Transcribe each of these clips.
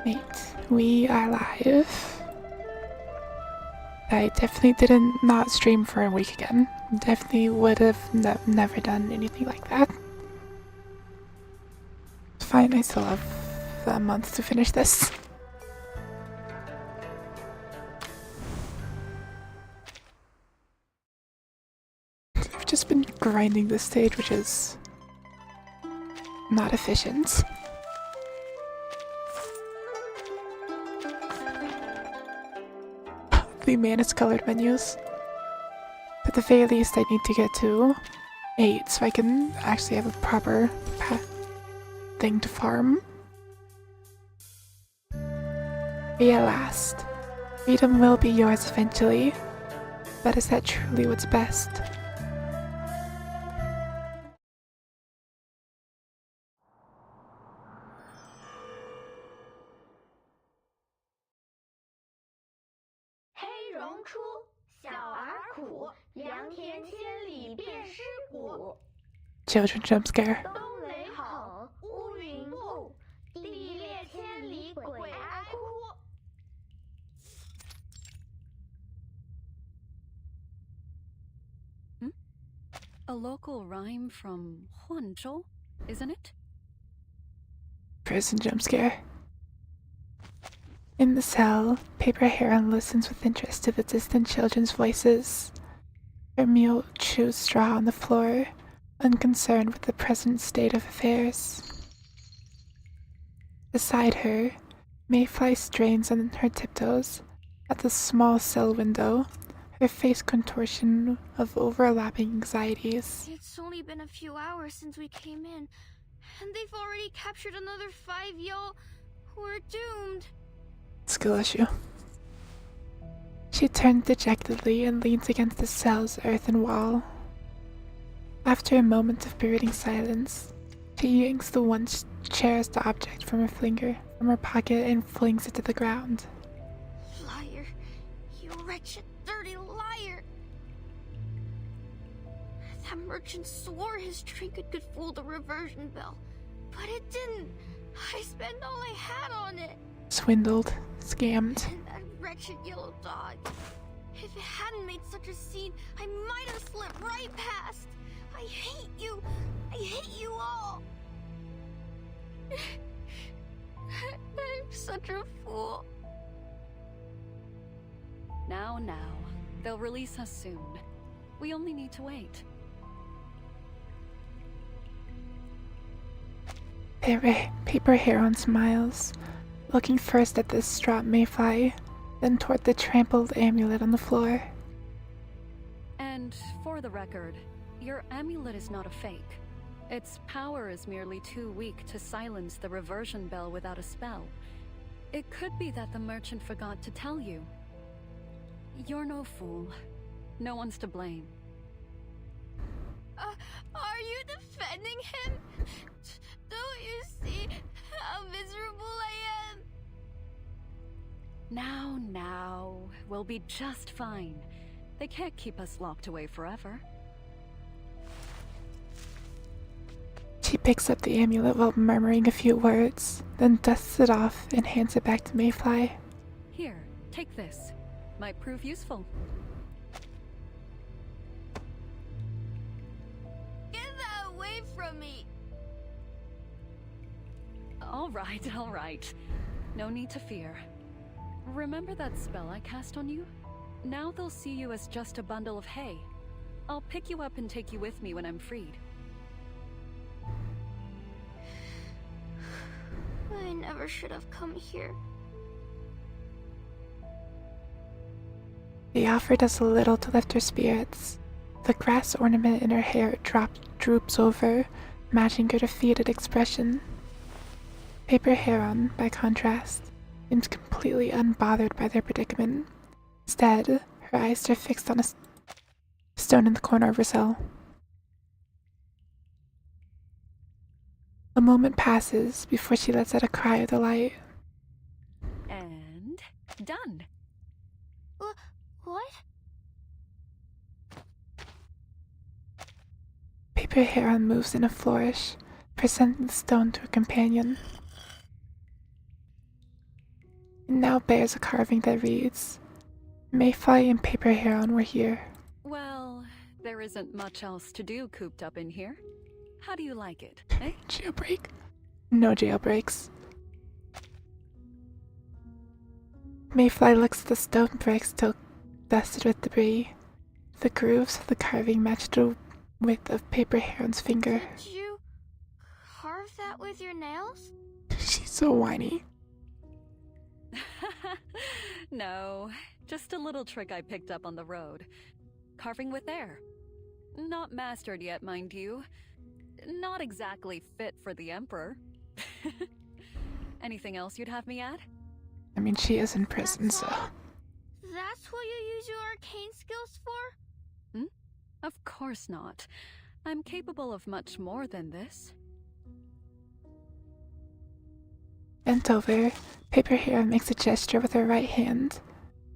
Wait, we are live. I definitely didn't not stream for a week again. Definitely would have never done anything like that. It's fine, I still have a month to finish this. I've just been grinding this stage, which is not efficient. The manus colored menus. At the very least, I need to get to 8 so I can actually have a proper thing to farm. Be at last. Freedom will be yours eventually. But is that truly what's best? Children jump scare. A local rhyme from Huanzhou, isn't it? Prison jump scare. In the cell, Paper Heron listens with interest to the distant children's voices. Hermile chews straw on the floor, unconcerned with the present state of affairs. Beside her, Mayfly strains on her tiptoes at the small cell window, her face contortion of overlapping anxieties. It's only been a few hours since we came in, and they've already captured another 5 y'all who are doomed. Skill issue. She turns dejectedly and leans against the cell's earthen wall. After a moment of brooding silence, she yanks the once cherished object from her pocket and flings it to the ground. Liar. You wretched, dirty liar. That merchant swore his trinket could fool the reversion bell, but it didn't. I spent all I had on it. Swindled. Scammed. And that wretched yellow dog. If it hadn't made such a scene, I might have slipped right past. I hate you. I hate you all. I'm such a fool. Now. They'll release us soon. We only need to wait. Paper Heron smiles, looking first at the distraught Mayfly, then toward the trampled amulet on the floor. And for the record, your amulet is not a fake. Its power is merely too weak to silence the reversion bell without a spell. It could be that the merchant forgot to tell you. You're no fool. No one's to blame. Are you defending him? Don't you see how miserable I am? Now, we'll be just fine. They can't keep us locked away forever. She picks up the amulet while murmuring a few words, then dusts it off and hands it back to Mayfly. Here, take this. Might prove useful. Get that away from me! All right. No need to fear. Remember that spell I cast on you? Now they'll see you as just a bundle of hay. I'll pick you up and take you with me when I'm freed. I never should have come here. The offer does little to lift her spirits. The grass ornament in her hair droops over, matching her defeated expression. Paper Heron, by contrast, seems completely unbothered by their predicament. Instead, her eyes are fixed on a stone in the corner of her cell. A moment passes before she lets out a cry of delight. And done. What? Paper Heron moves in a flourish, presenting the stone to her companion. It now bears a carving that reads, Mayfly and Paper Heron were here. Well, there isn't much else to do cooped up in here. How do you like it, eh? Jailbreak? No jailbreaks. Mayfly looks at the stone bricks still dusted with debris. The grooves of the carving match the width of Paper Heron's finger. Did you carve that with your nails? She's so whiny. No, just a little trick I picked up on the road. Carving with air. Not mastered yet, mind you. Not exactly fit for the Emperor. Anything else you'd have me add? I mean, she is in prison, That's so... all? That's what you use your arcane skills for? Of course not. I'm capable of much more than this. Bent over, Paper Heron makes a gesture with her right hand.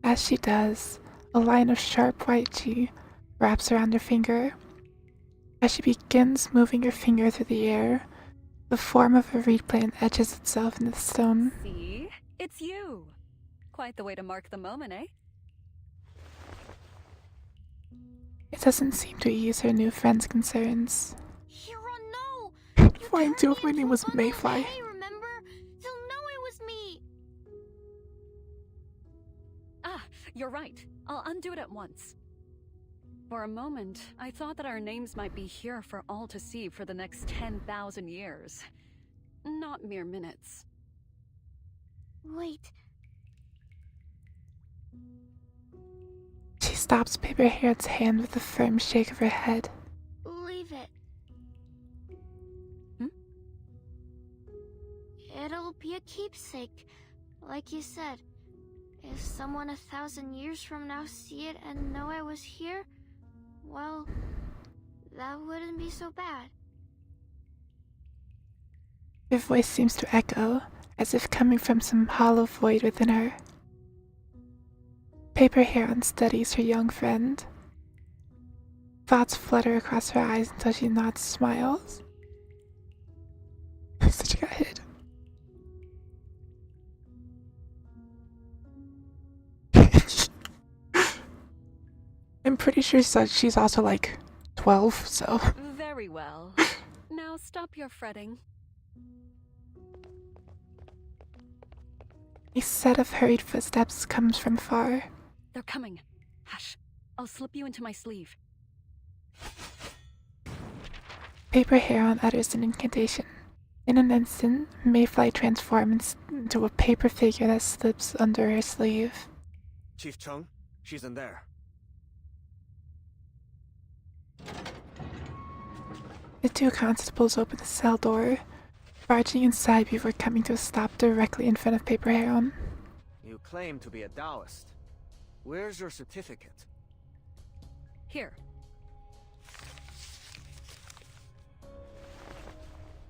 As she does, a line of sharp white chi wraps around her finger. As she begins moving her finger through the air, the form of a reed plant etches itself into the stone. See? It's you! Quite the way to mark the moment, eh? It doesn't seem to ease her new friend's concerns. Hero, no! You Why turned until me my into name a was bundle of Mayfly? hay, remember? They'll know it was me! Ah, you're right. I'll undo it at once. For a moment, I thought that our names might be here for all to see for the next 10,000 years. Not mere minutes. Wait, She stops Paper Heron's hand with a firm shake of her head. leave it. Hmm? It'll be a keepsake, like you said. If someone 1,000 years from now see it and know I was here, well, that wouldn't be so bad. Her voice seems to echo, as if coming from some hollow void within her. Paper Heron studies her young friend. Thoughts flutter across her eyes until she nods and smiles. Such a got hit. I'm pretty sure she's also like 12, so... Very well. Now stop your fretting. A set of hurried footsteps comes from far. They're coming. Hush. I'll slip you into my sleeve. Paper Heron utters an incantation. In an instant, Mayfly transforms into a paper figure that slips under her sleeve. Chief Chung, she's in there. The two constables open the cell door, barging inside before coming to a stop directly in front of Paper Heron. You claim to be a Taoist. Where's your certificate? Here.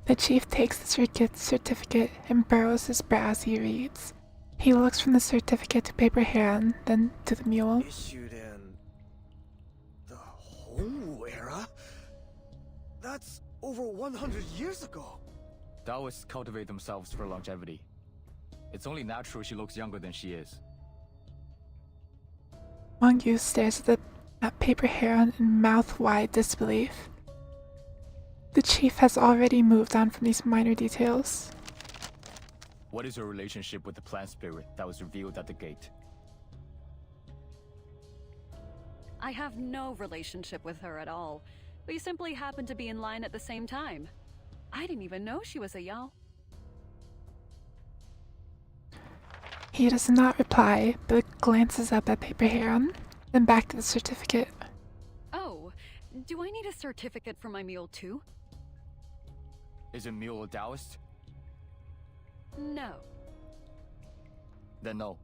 The chief takes the certificate and burrows his brow as he reads. He looks from the certificate to Paper Heron, then to the mule. Issued in the Hongwu era? That's over 100 years ago. Taoists cultivate themselves for longevity. It's only natural she looks younger than she is. Wang Yu stares at Paper Heron in mouth-wide disbelief. The chief has already moved on from these minor details. What is her relationship with the plant spirit that was revealed at the gate? I have no relationship with her at all. We simply happened to be in line at the same time. I didn't even know she was a Yao. He does not reply, but glances up at Paper Heron, then back to the certificate. Oh, do I need a certificate for my mule too? Is a mule a Taoist? No. Then no.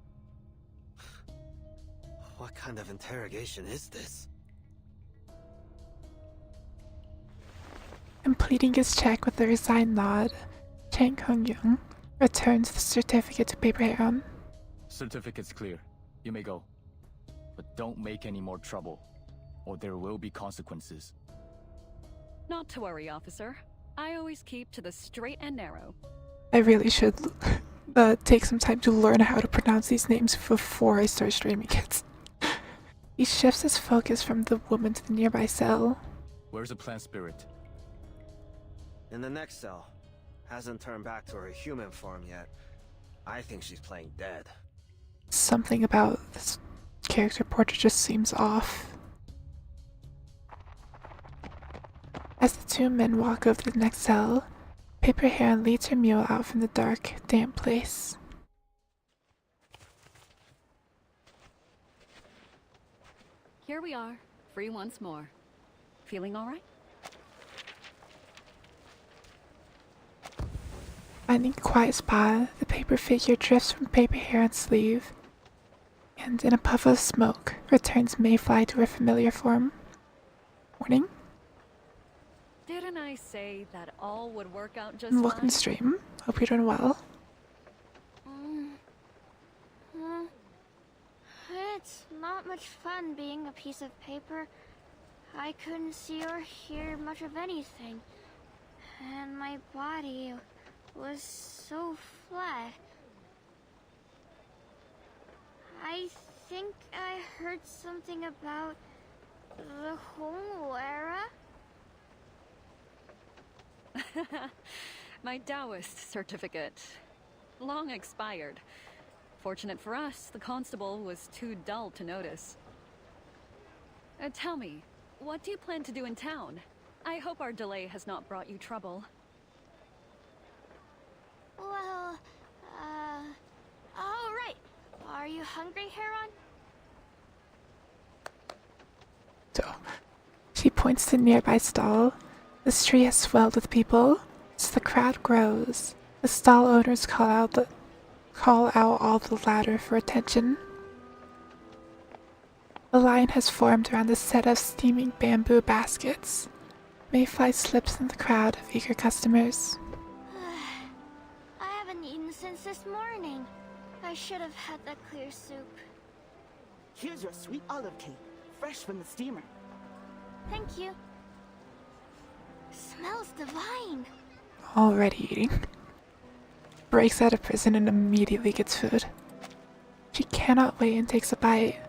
What kind of interrogation is this? Completing his check with a resigned nod, Chang Hong-young returns the certificate to Paper Heron. Certificate's clear. You may go. But don't make any more trouble, or there will be consequences. Not to worry, officer. I always keep to the straight and narrow. I really should take some time to learn how to pronounce these names before I start streaming it. He shifts his focus from the woman to the nearby cell. Where's the plant spirit? In the next cell. Hasn't turned back to her human form yet. I think she's playing dead. Something about this character portrait just seems off. As the two men walk over to the next cell, Paper Heron leads her mule out from the dark, damp place. Here we are, free once more. Feeling all right? Finding a quiet spot, the paper figure drifts from Paper Heron's sleeve, and in a puff of smoke, returns Mayfly to her familiar form. Morning. Didn't I say that all would work out just Welcome fine? to stream. Hope you're doing well. It's not much fun being a piece of paper. I couldn't see or hear much of anything. And my body was so flat. I think I heard something about the Homo era. My Taoist certificate. Long expired. Fortunate for us, the constable was too dull to notice. Tell me, what do you plan to do in town? I hope our delay has not brought you trouble. Well, oh right. Are you hungry, Heron? So, she points to a nearby stall. The street has swelled with people. As the crowd grows, the stall owners call out all the louder for attention. A line has formed around a set of steaming bamboo baskets. Mayfly slips in the crowd of eager customers. I haven't eaten since this morning. I should have had that clear soup. Here's your sweet olive cake, fresh from the steamer. Thank you. Smells divine. Already eating. Breaks out of prison and immediately gets food. She cannot wait and takes a bite.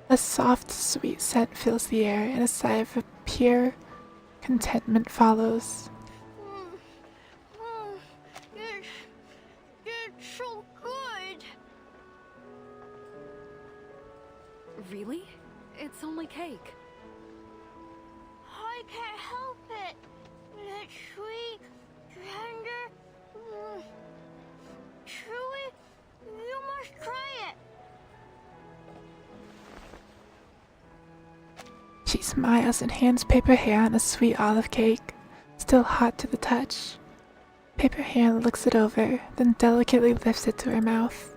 A soft, sweet scent fills the air, and a sigh of pure contentment follows. It's so good. Really? It's only cake. I can't help it. It's sweet, tender, chewy. You must try it. She smiles and hands Paper Heron a sweet olive cake, still hot to the touch. Paper Heron looks it over, then delicately lifts it to her mouth.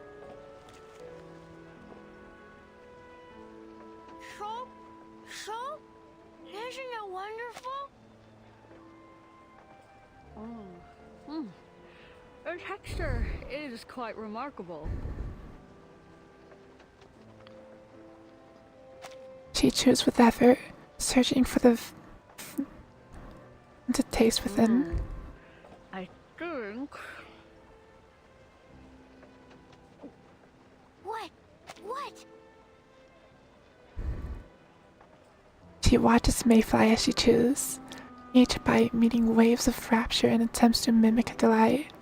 So? Isn't it wonderful? The texture is quite remarkable. She chews with effort, searching for the taste within. I think... What? She watches Mayfly as she chews, each bite meeting waves of rapture and attempts to mimic her delight.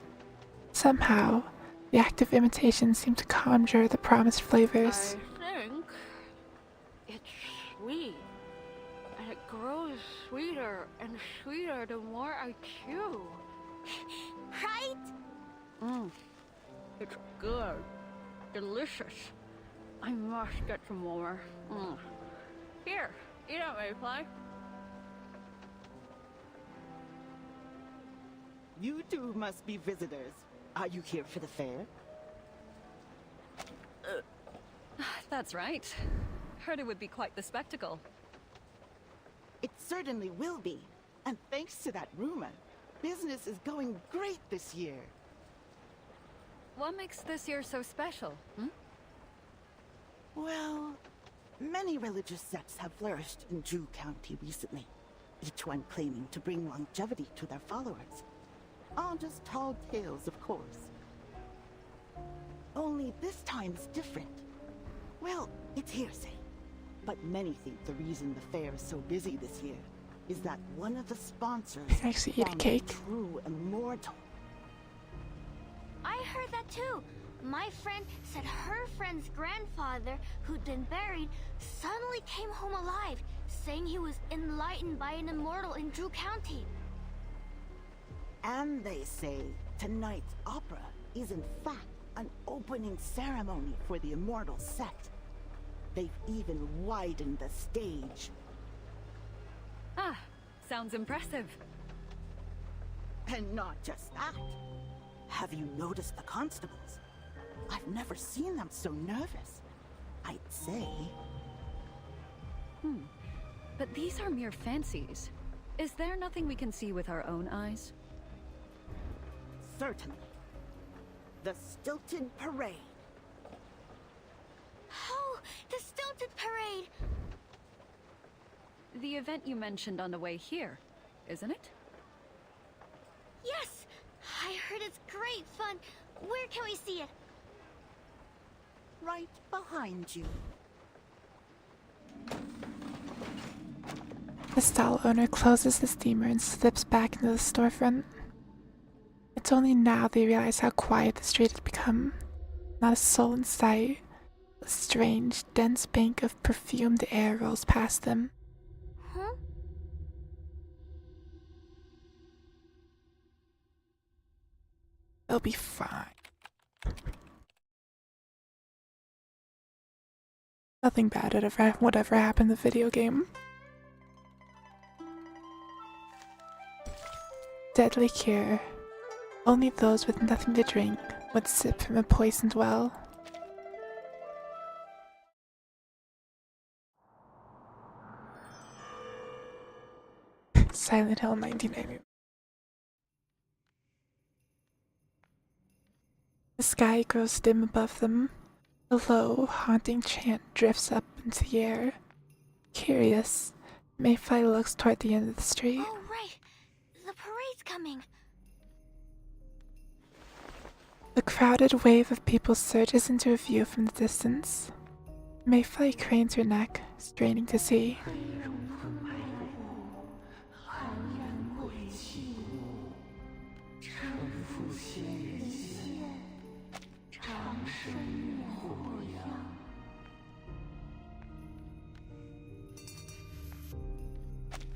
Somehow, the act of imitation seemed to conjure the promised flavors. I think it's sweet, and it grows sweeter and sweeter the more I chew. Right? It's good, delicious. I must get some more. Here, eat out, Mayfly. You two must be visitors. Are you here for the fair? That's right. Heard it would be quite the spectacle. It certainly will be. And thanks to that rumor, business is going great this year. What makes this year so special, Well, many religious sects have flourished in Drew County recently, each one claiming to bring longevity to their followers. All just tall tales, of course. Only this time is different. Well, it's hearsay. But many think the reason the fair is so busy this year is that one of the sponsors I can actually eat a found cake. true immortal. I heard that too. My friend said her friend's grandfather, who'd been buried, suddenly came home alive, saying he was enlightened by an immortal in Drew County. And they say tonight's opera is in fact an opening ceremony for the immortal sect. They've even widened the stage. Ah, sounds impressive. And not just that. Have you noticed the constables? I've never seen them so nervous. I'd say. But these are mere fancies. Is there nothing we can see with our own eyes? Certainly. The stilted parade. Oh, the stilted parade! The event you mentioned on the way here, isn't it? Yes! I heard it's great fun. Where can we see it? Right behind you. The stall owner closes the steamer and slips back into the storefront. It's only now they realize how quiet the street had become. Not a soul in sight. A strange, dense bank of perfumed air rolls past them. Huh? They'll be fine. Nothing bad would ever happen in the video game. Deadly cure. Only those with nothing to drink would sip from a poisoned well. Silent Hill 1990. The sky grows dim above them. A low, haunting chant drifts up into the air. Curious, Mayfly looks toward the end of the street. Oh, right. The parade's coming. The crowded wave of people surges into view from the distance. Mayfly cranes her neck, straining to see.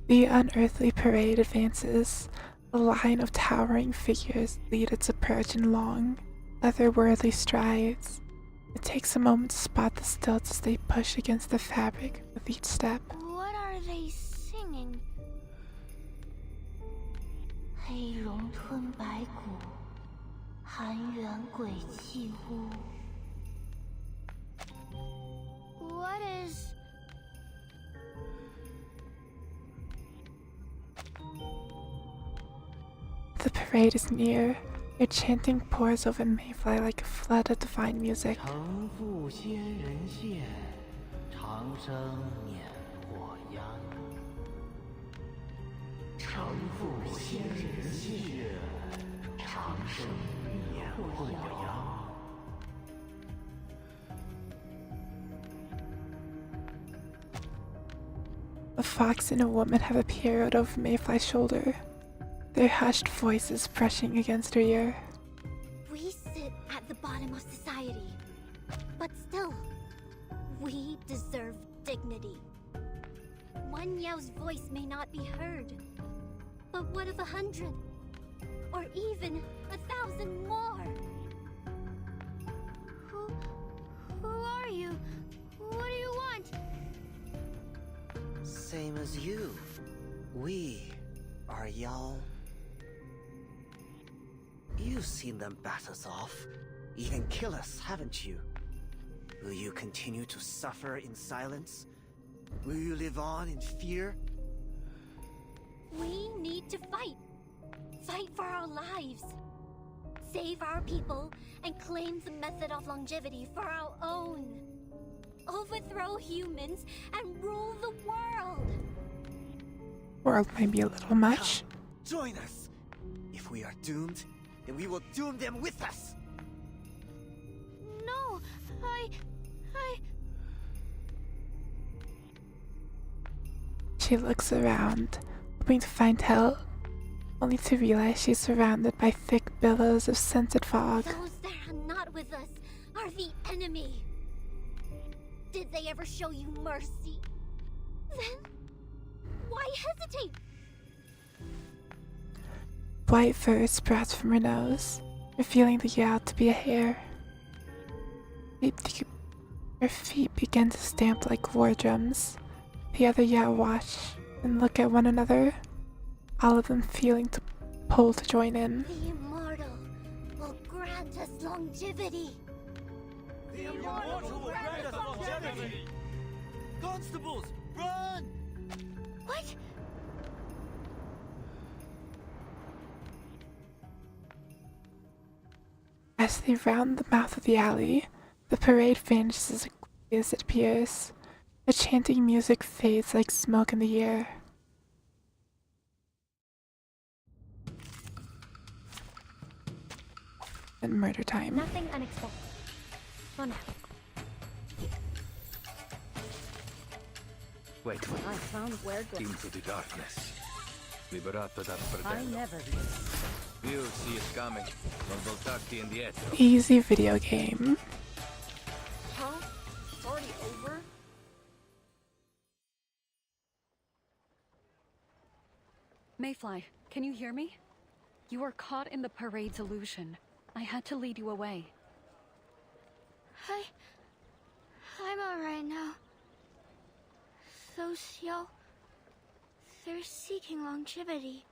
The unearthly parade advances. A line of towering figures lead its approach in long, otherworldly strides. It takes a moment to spot the stilts as they push against the fabric with each step. What are they singing? 黑龙吞白骨，含冤鬼泣屋。What is... The parade is near. Their chanting pours over Mayfly like a flood of divine music. 承父仙人线，长生免祸殃。承父仙人线，长生免祸殃。 A fox and a woman have appeared over Mayfly's shoulder, their hushed voices brushing against her ear. We sit at the bottom of society, but still, we deserve dignity. One Yao's voice may not be heard, but what of 100? Or even 1,000 more? Who are you? What do you want? Same as you. We are Yao. You've seen them bat us off, even kill us, haven't you? Will you continue to suffer in silence? Will you live on in fear? We need to fight. Fight for our lives. Save our people and claim the method of longevity for our own. Overthrow humans and rule the world. World might be a little much. Come, join us. If we are doomed, then we will doom them with us. no! I... She looks around, hoping to find help, only to realize she's surrounded by thick billows of scented fog. Those that are not with us are the enemy. Did they ever show you mercy? Then, why hesitate? White fur sprouts from her nose, revealing the Yao to be a hare. Her feet begin to stamp like war drums. The other Yao watch and look at one another, all of them feeling to pull to join in. The immortal will grant us longevity. The immortal will grant us longevity! Constables, run! What? As they round the mouth of the alley, the parade vanishes as quickly as it appears. The chanting music fades like smoke in the air. And murder time. Nothing unexpected. Oh no. Wait for I found where good. into the darkness. Liberato dal I fratello. never leave. You see it coming. Non voltarti indietro. Easy video game. Huh? It's already over? Mayfly, can you hear me? You were caught in the parade's illusion. I had to lead you away. I'm alright now. Those Yao... they're seeking longevity.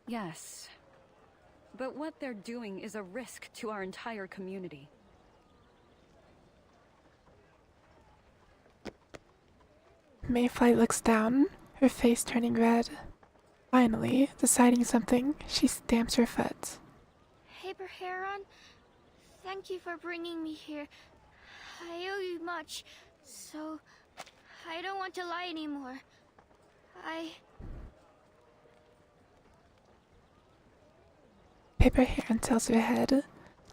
Yes. But what they're doing is a risk to our entire community. Mayfly looks down, her face turning red. Finally, deciding something, she stamps her foot. Paper Heron, thank you for bringing me here. I owe you much, so I don't want to lie anymore. Paper Heron tilts her head,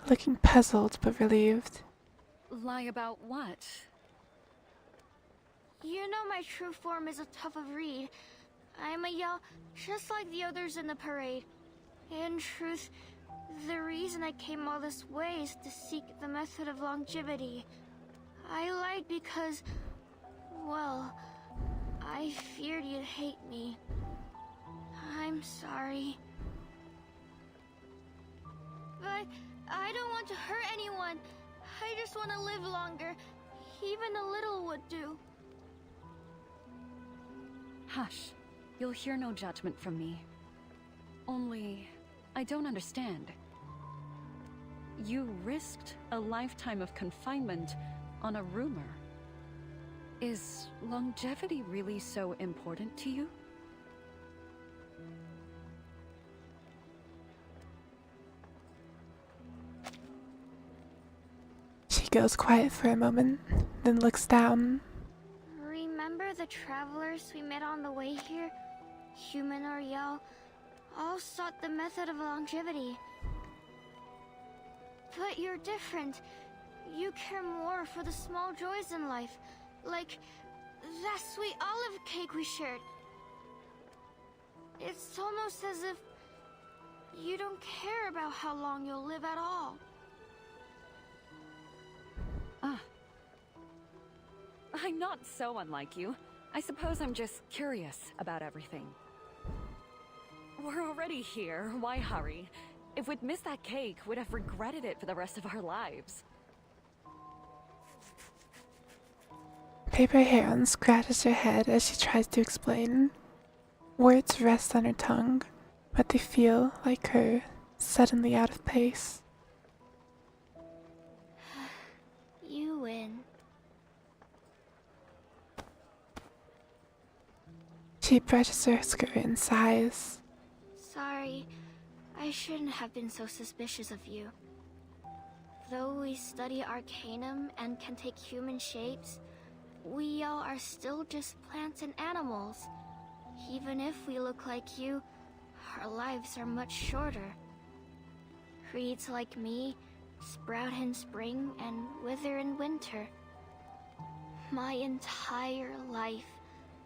looking puzzled but relieved. Lie about what? You know my true form is a tough of reed. I am a Yao just like the others in the parade. In truth, the reason I came all this way is to seek the method of longevity. I lied because, well, I feared you'd hate me. I'm sorry. But I don't want to hurt anyone. I just want to live longer. Even a little would do. Hush. You'll hear no judgment from me. Only, I don't understand. You risked a lifetime of confinement on a rumor. Is longevity really so important to you? She goes quiet for a moment, then looks down. Remember the travelers we met on the way here? Human or Yao, all sought the method of longevity. But you're different. You care more for the small joys in life, like that sweet olive cake we shared. It's almost as if you don't care about how long you'll live at all. Ah. I'm not so unlike you. I suppose I'm just curious about everything. We're already here. Why hurry? If we'd missed that cake, we'd have regretted it for the rest of our lives. Paper Heron scratches her head as she tries to explain. Words rest on her tongue, but they feel, like her, suddenly out of place. You win. She brushes her skirt and sighs. Sorry, I shouldn't have been so suspicious of you. Though we study Arcanum and can take human shapes, we all are still just plants and animals. Even if we look like you, our lives are much shorter. Creeds like me, sprout in spring, and wither in winter. My entire life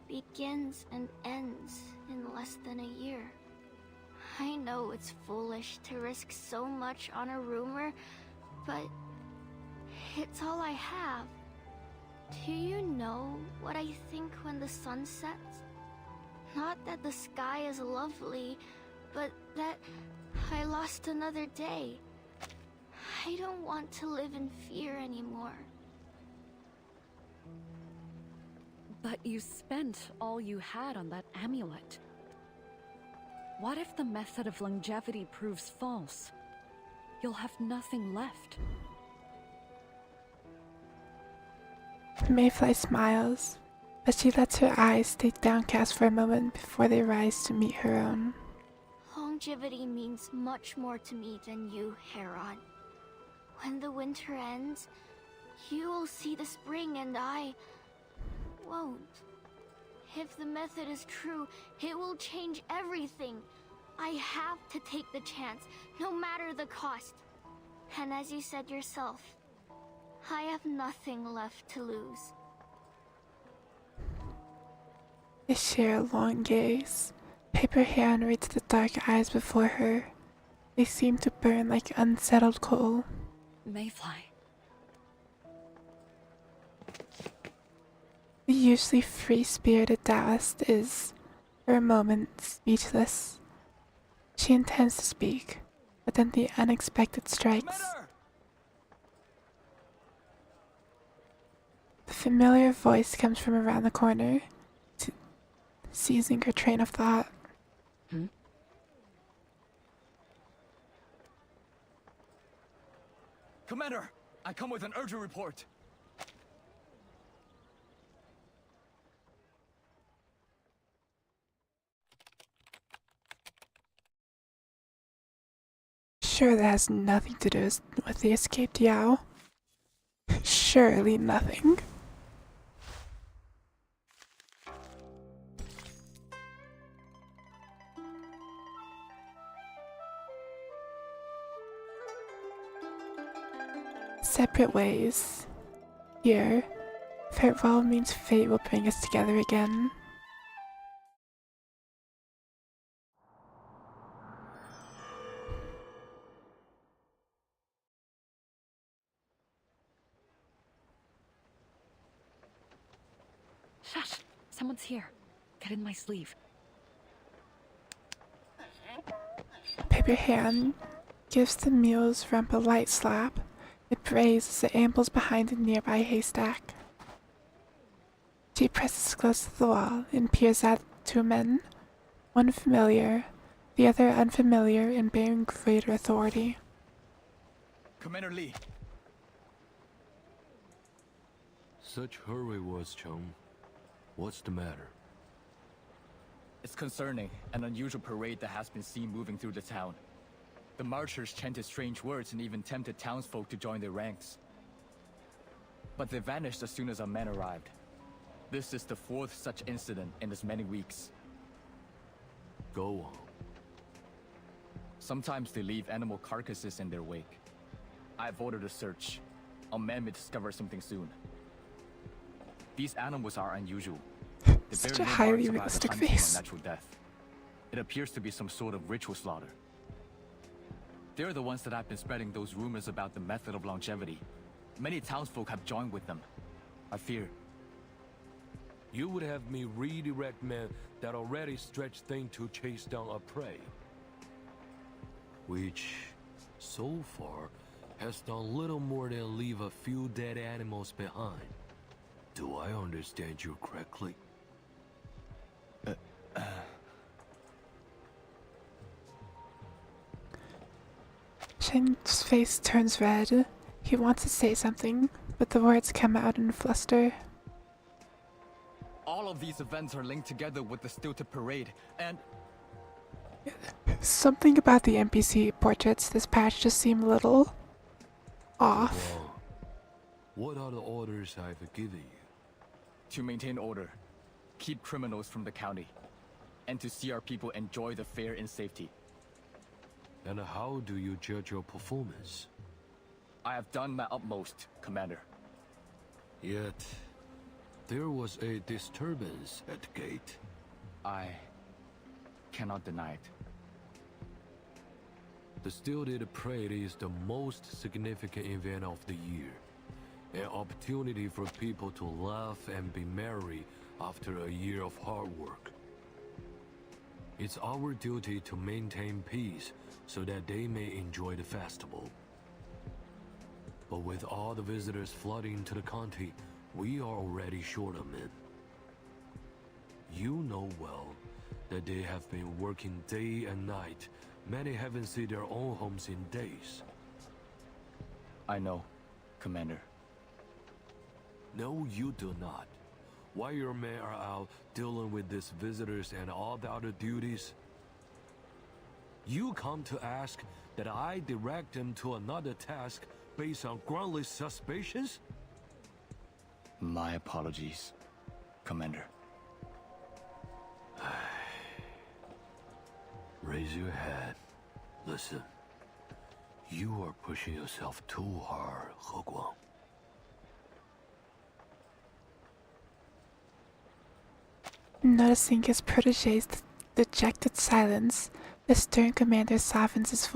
begins and ends in less than a year. I know it's foolish to risk so much on a rumor, but it's all I have. Do you know what I think when the sun sets? Not that the sky is lovely, but that I lost another day. I don't want to live in fear anymore. But you spent all you had on that amulet. What if the method of longevity proves false? You'll have nothing left. Mayfly smiles, but she lets her eyes stay downcast for a moment before they rise to meet her own. Longevity means much more to me than you, Heron. When the winter ends, you will see the spring and I won't. If the method is true, it will change everything. I have to take the chance, no matter the cost. And as you said yourself, I have nothing left to lose. They share a long gaze. Paper Heron reads the dark eyes before her. They seem to burn like unsettled coal. Mayfly. The usually free-spirited Taoist is, for a moment, speechless. She intends to speak, but then the unexpected strikes. Commander! The familiar voice comes from around the corner, seizing her train of thought. Commander! I come with an urgent report. Sure, that has nothing to do with the escaped Yao. Surely nothing. Separate ways. Here, farewell means fate will bring us together again. Shush! Someone's here. Get in my sleeve. Paper Hand gives the mule's rump a light slap. It brays as it ambles behind a nearby haystack. She presses close to the wall and peers at two men, one familiar, the other unfamiliar and bearing greater authority. Commander Lee. Such hurry was, Chong. What's the matter? It's concerning an unusual parade that has been seen moving through the town. The marchers chanted strange words and even tempted townsfolk to join their ranks. But they vanished as soon as our men arrived. This is the fourth such incident in as many weeks. Go on. Sometimes they leave animal carcasses in their wake. I've ordered a search. Our men may discover something soon. These animals are unusual. They Such bear a no highly marks of either realistic hunting or face. natural death. It appears to be some sort of ritual slaughter. They're the ones that have been spreading those rumors about the method of longevity. Many townsfolk have joined with them. I fear. You would have me redirect men that already stretch things to chase down a prey. Which, so far, has done little more than leave a few dead animals behind. Do I understand you correctly? Shen's face turns red. He wants to say something, but the words come out in a fluster. All of these events are linked together with the stilted parade, and Something about the NPC portraits this patch just seemed a little off. Well, what are the orders I've given you? to maintain order, keep criminals from the county, and to see our people enjoy the fair in safety. And how do you judge your performance? I have done my utmost, Commander. Yet, there was a disturbance at the gate. I cannot deny it. The Steel-Day Parade is the most significant event of the year. An opportunity for people to laugh and be merry after a year of hard work. It's our duty to maintain peace so that they may enjoy the festival. But with all the visitors flooding to the county, we are already short of men. You know well that they have been working day and night. Many haven't seen their own homes in days. I know, Commander. No, you do not. While your men are out dealing with these visitors and all the other duties, you come to ask that I direct them to another task based on groundless suspicions? My apologies, Commander. Raise your head. Listen. You are pushing yourself too hard, He Guang. Noticing his protege's dejected silence, the stern commander softens his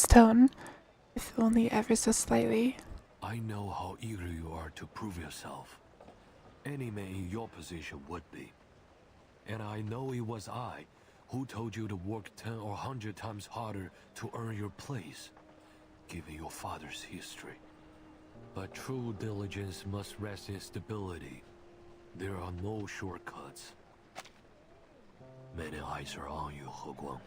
tone, if only ever so slightly. I know how eager you are to prove yourself. Any man in your position would be. And I know it was I who told you to work 10 or 100 times harder to earn your place, given your father's history. But true diligence must rest in stability. There are no shortcuts. Many eyes are on you, He Guang.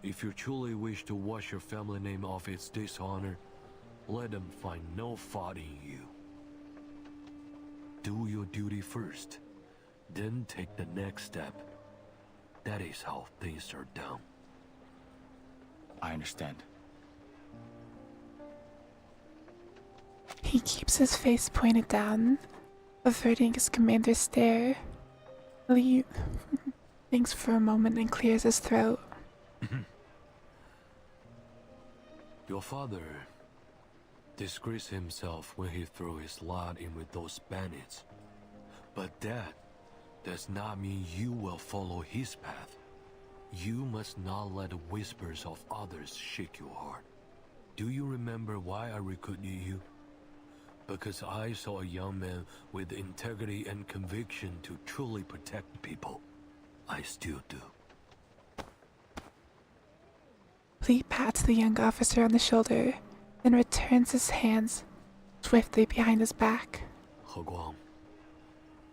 If you truly wish to wash your family name off its dishonor, let them find no fault in you. Do your duty first, then take the next step. That is how things are done. I understand. He keeps his face pointed down, averting his commander's stare. Lee thinks for a moment and clears his throat. Your father disgraced himself when he threw his lot in with those bandits. But that does not mean you will follow his path. You must not let the whispers of others shake your heart. Do you remember why I recruited you? Because I saw a young man with integrity and conviction to truly protect people. I still do. Lee pats the young officer on the shoulder, then returns his hands swiftly behind his back. He Guang,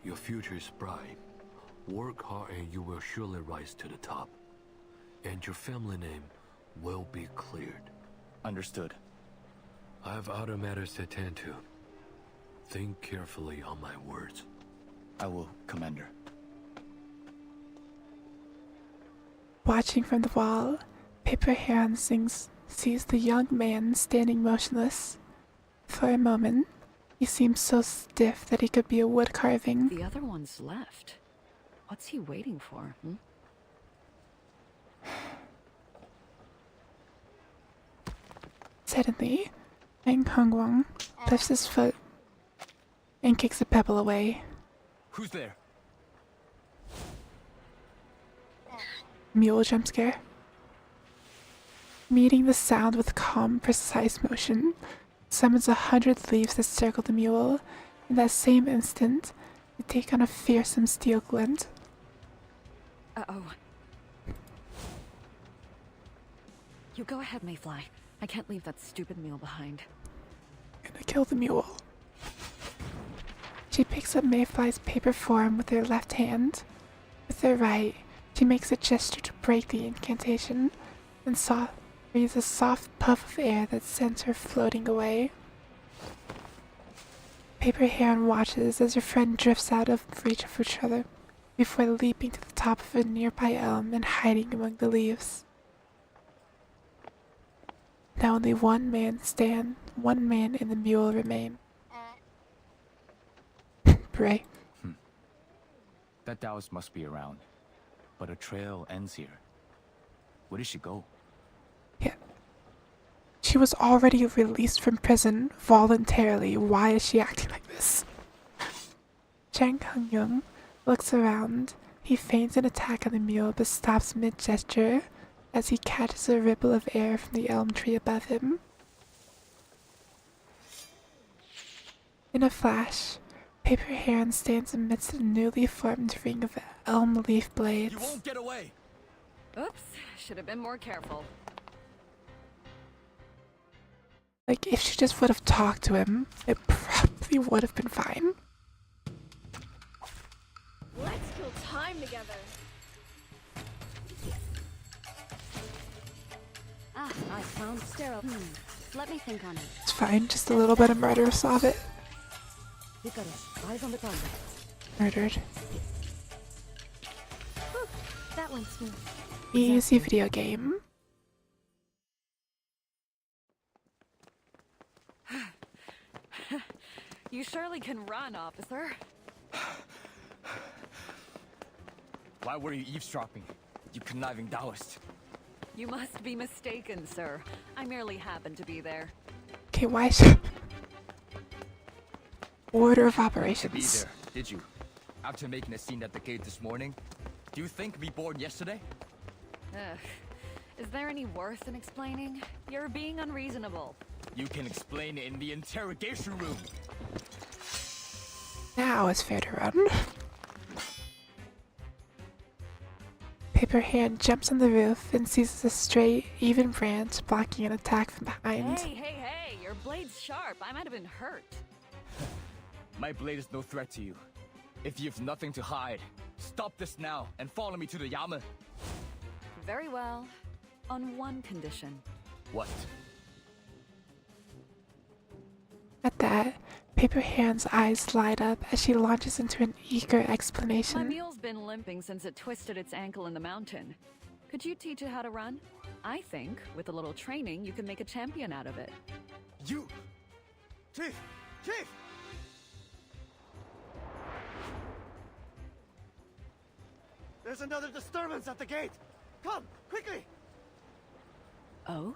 your future is bright. Work hard and you will surely rise to the top. And your family name will be cleared. Understood. I have other matters to attend to. Think carefully on my words. I will, Commander. Watching from the wall, Paper Heron sees the young man standing motionless. For a moment, he seems so stiff that he could be a wood carving. The other one's left. What's he waiting for, Suddenly, He Guang lifts his foot and kicks a pebble away. Who's there? Mule jump scare. Meeting the sound with calm, precise motion, summons 100 leaves that circle the mule. In that same instant, they take on a fearsome steel glint. Uh-oh. You go ahead, Mayfly. I can't leave that stupid mule behind. Gonna kill the mule. She picks up Mayfly's paper form with her left hand. With her right, she makes a gesture to break the incantation, and breathes a soft puff of air that sends her floating away. Paper Heron watches as her friend drifts out of reach of each other before leaping to the top of a nearby elm and hiding among the leaves. Now only one man and the mule remain. Bray. That Taoist must be around. But a trail ends here. Where did she go? Yeah. She was already released from prison voluntarily. Why is she acting like this? Chang Hung-young looks around. He feigns an attack on the mule but stops mid-gesture as he catches a ripple of air from the elm tree above him. In a flash, Paper Heron stands amidst a newly formed ring of elm leaf blades. You won't get away! Oops, should have been more careful. Like, if she just would have talked to him, it probably would have been fine. Let's kill time together. Ah, I found sterile. Let me think on it. It's fine, just a little bit of murder, solve it. Eyes on the target. Murdered. Whew, that went smooth. Easy video game. You surely can run, officer. Why were you eavesdropping, you conniving Taoist? You must be mistaken, sir. I merely happened to be there. Okay, why should... Order of To be operations. there, did you? After making a scene at the gate this morning? Do you think me born yesterday? Ugh. Is there any worth in explaining? You're being unreasonable. You can explain it in the interrogation room. Now it's fair to run. Paper Hand jumps on the roof and seizes a straight, even branch blocking an attack from behind. Hey, your blade's sharp. I might have been hurt. My blade is no threat to you. If you've nothing to hide, stop this now and follow me to the Yamen. Very well. On one condition. What? At that, Paper Hand's eyes light up as she launches into an eager My explanation. mule's been limping since it twisted its ankle in the mountain. Could you teach it how to run? I think, with a little training, you can make a champion out of it. You! Chief! Chief! There's another disturbance at the gate! Come, quickly! Oh?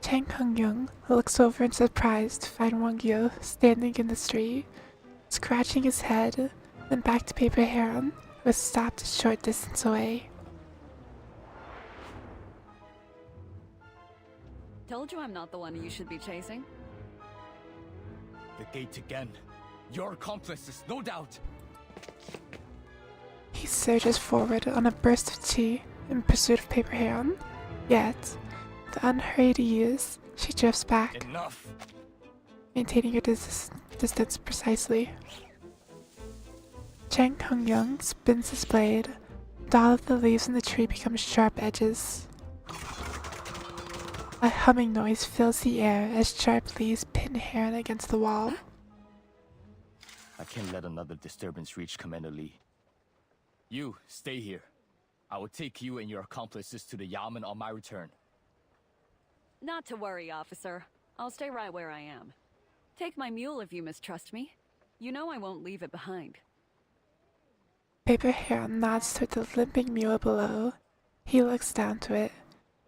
Chang Hung-young looks over in surprise to find Wang Yo standing in the street, scratching his head, then back to Paper Heron, who has stopped a short distance away. Told you I'm not the one you should be chasing. The gate again. Your accomplices, no doubt. He surges forward on a burst of chi in pursuit of Paper Heron, yet, with unhurried ease, she drifts back, Enough! maintaining her distance precisely. Chang Hung-young spins his blade, and all of the leaves in the tree become sharp edges. A humming noise fills the air as sharp leaves pin Heron against the wall. I can't let another disturbance reach Commander Lee. You, stay here. I will take you and your accomplices to the Yamen on my return. Not to worry, officer. I'll stay right where I am. Take my mule if you mistrust me. You know I won't leave it behind. Paper Heron nods toward the limping mule below. He looks down to it.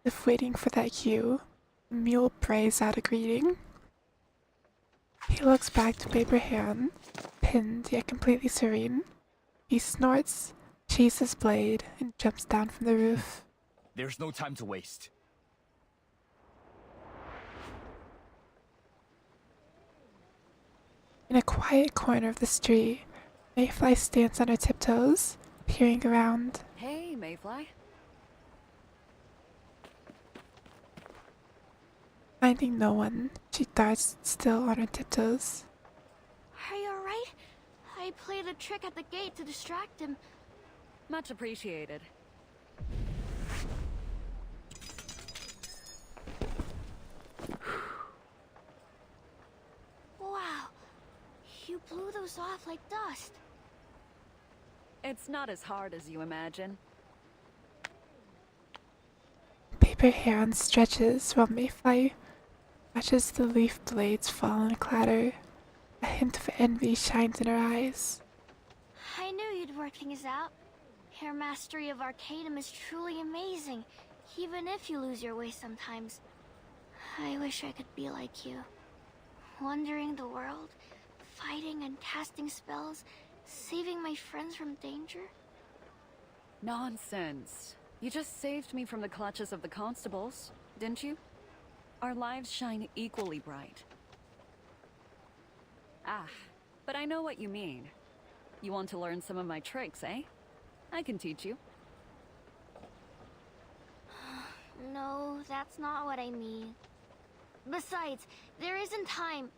If waiting for that cue, the mule brays out a greeting. He looks back to Paper Heron, pinned yet completely serene. He snorts, sheathes his blade, and jumps down from the roof. There's no time to waste. In a quiet corner of the street, Mayfly stands on her tiptoes, peering around. Hey, Mayfly. Finding no one, she darts still on her tiptoes. Are you alright? I played a trick at the gate to distract him. Much appreciated. Wow, you blew those off like dust. It's not as hard as you imagine. Paper Heron stretches while Mayfly watches the leaf blades fall and clatter. A hint of envy shines in her eyes. I knew you'd work things out. Your mastery of Arcanum is truly amazing. Even if you lose your way sometimes, I wish I could be like you. Wandering the world, fighting and casting spells, saving my friends from danger. Nonsense. You just saved me from the clutches of the constables, didn't you? Our lives shine equally bright. Ah, but I know what you mean. You want to learn some of my tricks, eh? I can teach you. No, that's not what I mean. Besides, there isn't time.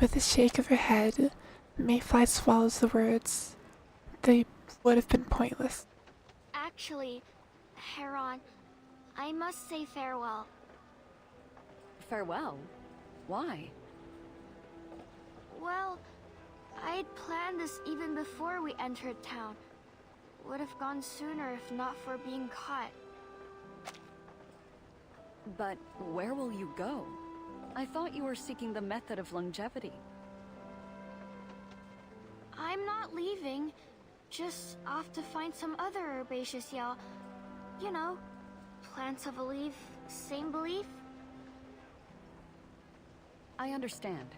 With a shake of her head, Mayfly swallows the words. They would have been pointless. Actually, Heron, I must say farewell. Farewell? Why? Well, I'd planned this even before we entered town. Would have gone sooner if not for being caught. But where will you go? I thought you were seeking the method of longevity. I'm not leaving. Just off to find some other herbaceous yaw. You know, plants of a leaf, same belief? I understand.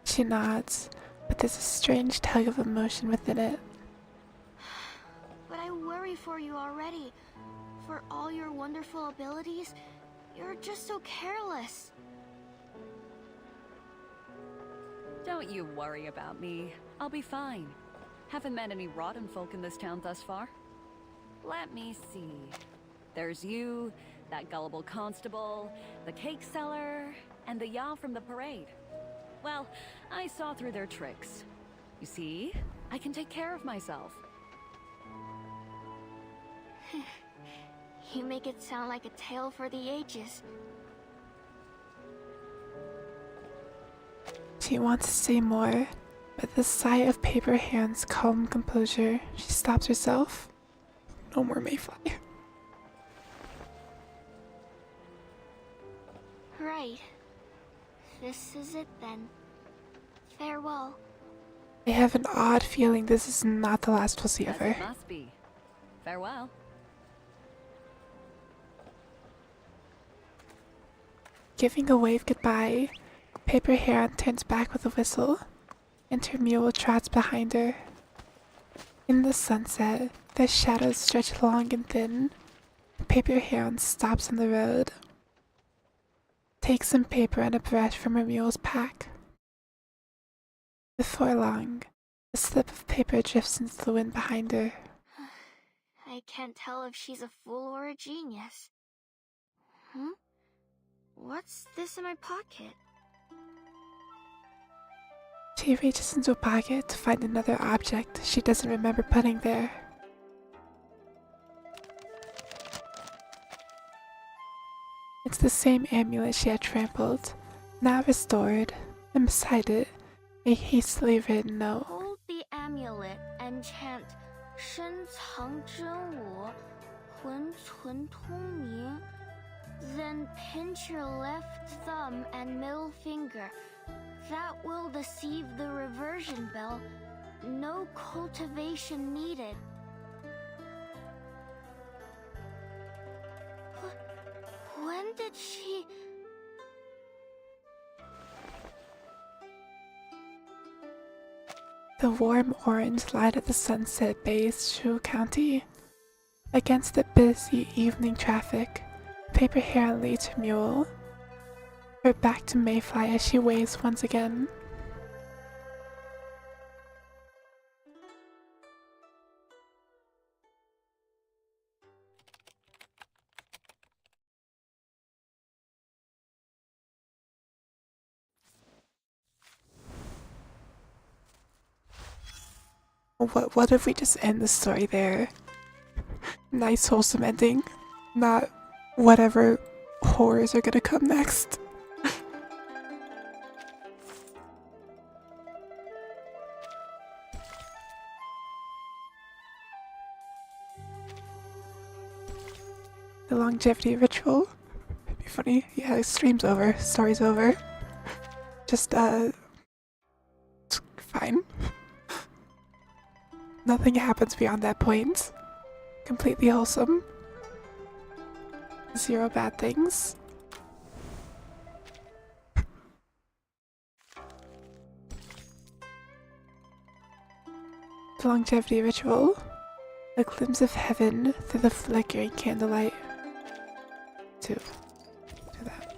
She nods, but there's a strange tug of emotion within it. But I worry for you already. For all your wonderful abilities, you're just so careless. Don't you worry about me. I'll be fine. Haven't met any rotten folk in this town thus far. Let me see. There's you, that gullible constable, the cake seller, and the yaw from the parade. Well, I saw through their tricks. You see, I can take care of myself. You make it sound like a tale for the ages. She wants to say more, but at the sight of Paper Hand's calm composure, she stops herself. No more Mayfly. Right. This is it then. Farewell. I have an odd feeling this is not the last we'll see of her. It must be. Farewell. Giving a wave goodbye, Paper Heron turns back with a whistle, and her mule trots behind her. In the sunset, their shadows stretch long and thin. Paper Heron stops on the road, takes some paper and a brush from her mule's pack. Before long, a slip of paper drifts into the wind behind her. I can't tell if she's a fool or a genius. What's this in my pocket? She reaches into a pocket to find another object she doesn't remember putting there. It's the same amulet she had trampled, now restored, and beside it, a hastily written note. Hold the amulet and chant 深藏真我,浑存通明. Then pinch your left thumb and middle finger. That will deceive the reversion bell. No cultivation needed. When did she... The warm orange light of the sunset bathes Shu County. Against the busy evening traffic, Paper Heron leads her mule, her back to Mayfly as she waves once again. What if we just end the story there? Nice wholesome ending, not whatever horrors are gonna come next. The longevity ritual. It'd be funny. Yeah, stream's over, story's over. Just it's fine. Nothing happens beyond that point. Completely wholesome. Zero bad things. The longevity ritual. A glimpse of heaven through the flickering candlelight. To that.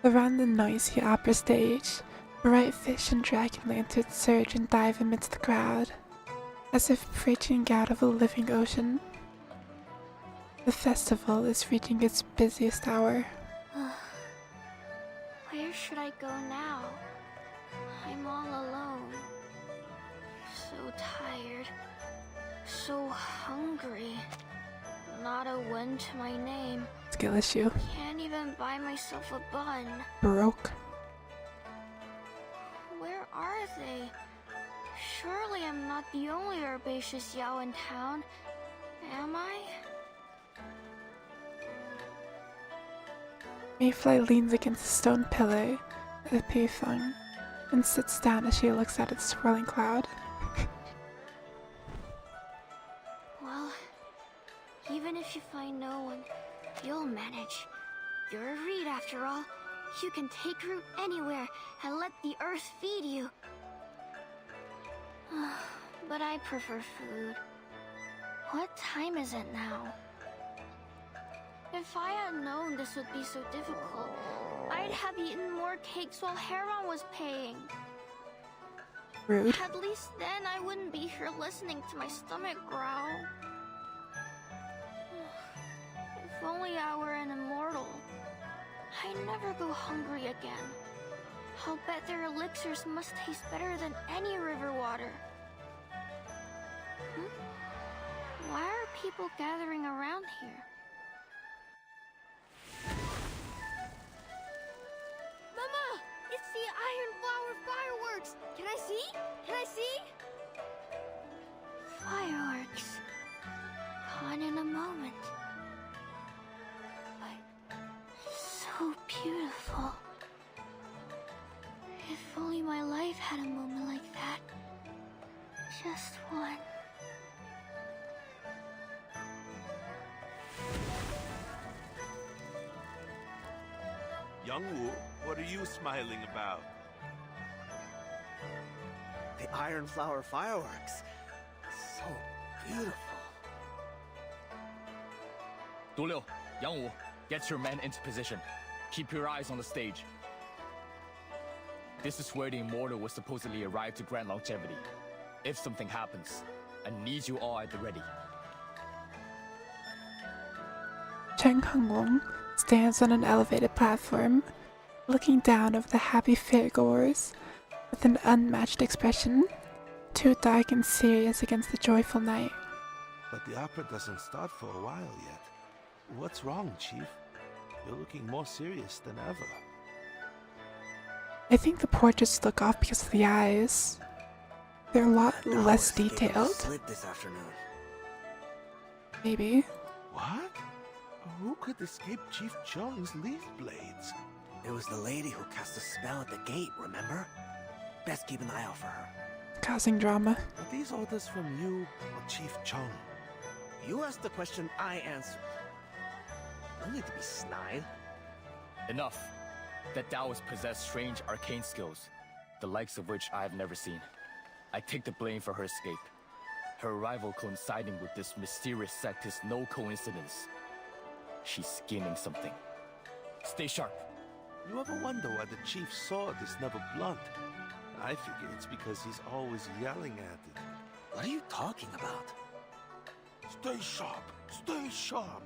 Around the noisy opera stage, bright fish and dragon lanterns surge and dive amidst the crowd, as if preaching out of a living ocean. The festival is reaching its busiest hour. Where should I go now? I'm all alone. So tired. So hungry. Not a win to my name. Skill issue. Can't even buy myself a bun. Broke. Where are they? Surely I'm not the only herbaceous Yao in town. Am I? Mayfly leans against a stone pillar at the payphone and sits down as she looks at its swirling cloud. Well, even if you find no one, you'll manage. You're a reed after all. You can take root anywhere and let the earth feed you. But I prefer food. What time is it now? If I had known this would be so difficult, I'd have eaten more cakes while Heron was paying. Rude. At least then I wouldn't be here listening to my stomach growl. If only I were an immortal. I'd never go hungry again. I'll bet their elixirs must taste better than any river water. Why are people gathering around here? Mama! It's the Iron Flower fireworks! Can I see? Can I see? Fireworks. Gone in a moment. But so beautiful. If only my life had a moment like that. Just one. Youngwoo, what are you smiling about? The Iron Flower fireworks. So beautiful. 独六, Youngwoo, get your men into position. Keep your eyes on the stage. This is where the Immortal was supposedly arrive to grant longevity. If something happens, I need you all at the ready. Cheng Hongwong stands on an elevated platform, looking down over the happy fairgoers with an unmatched expression, too dark and serious against the joyful night. But the opera doesn't start for a while yet. What's wrong, Chief? You're looking more serious than ever. I think the portraits look off because of the eyes. They're a lot less detailed. Slit this afternoon. Maybe. What? Who could escape Chief Chung's leaf blades? It was the lady who cast a spell at the gate, remember? Best keep an eye out for her. Causing drama. Are these orders from you or Chief Chung? You asked the question, I answered. No need to be snide. Enough. That Taoist possessed strange arcane skills, the likes of which I have never seen. I take the blame for her escape. Her arrival coinciding with this mysterious sect is no coincidence. She's scheming something. Stay sharp. You ever wonder why the Chief's sword is never blunt? I figure it's because he's always yelling at it. What are you talking about? Stay sharp! Stay sharp!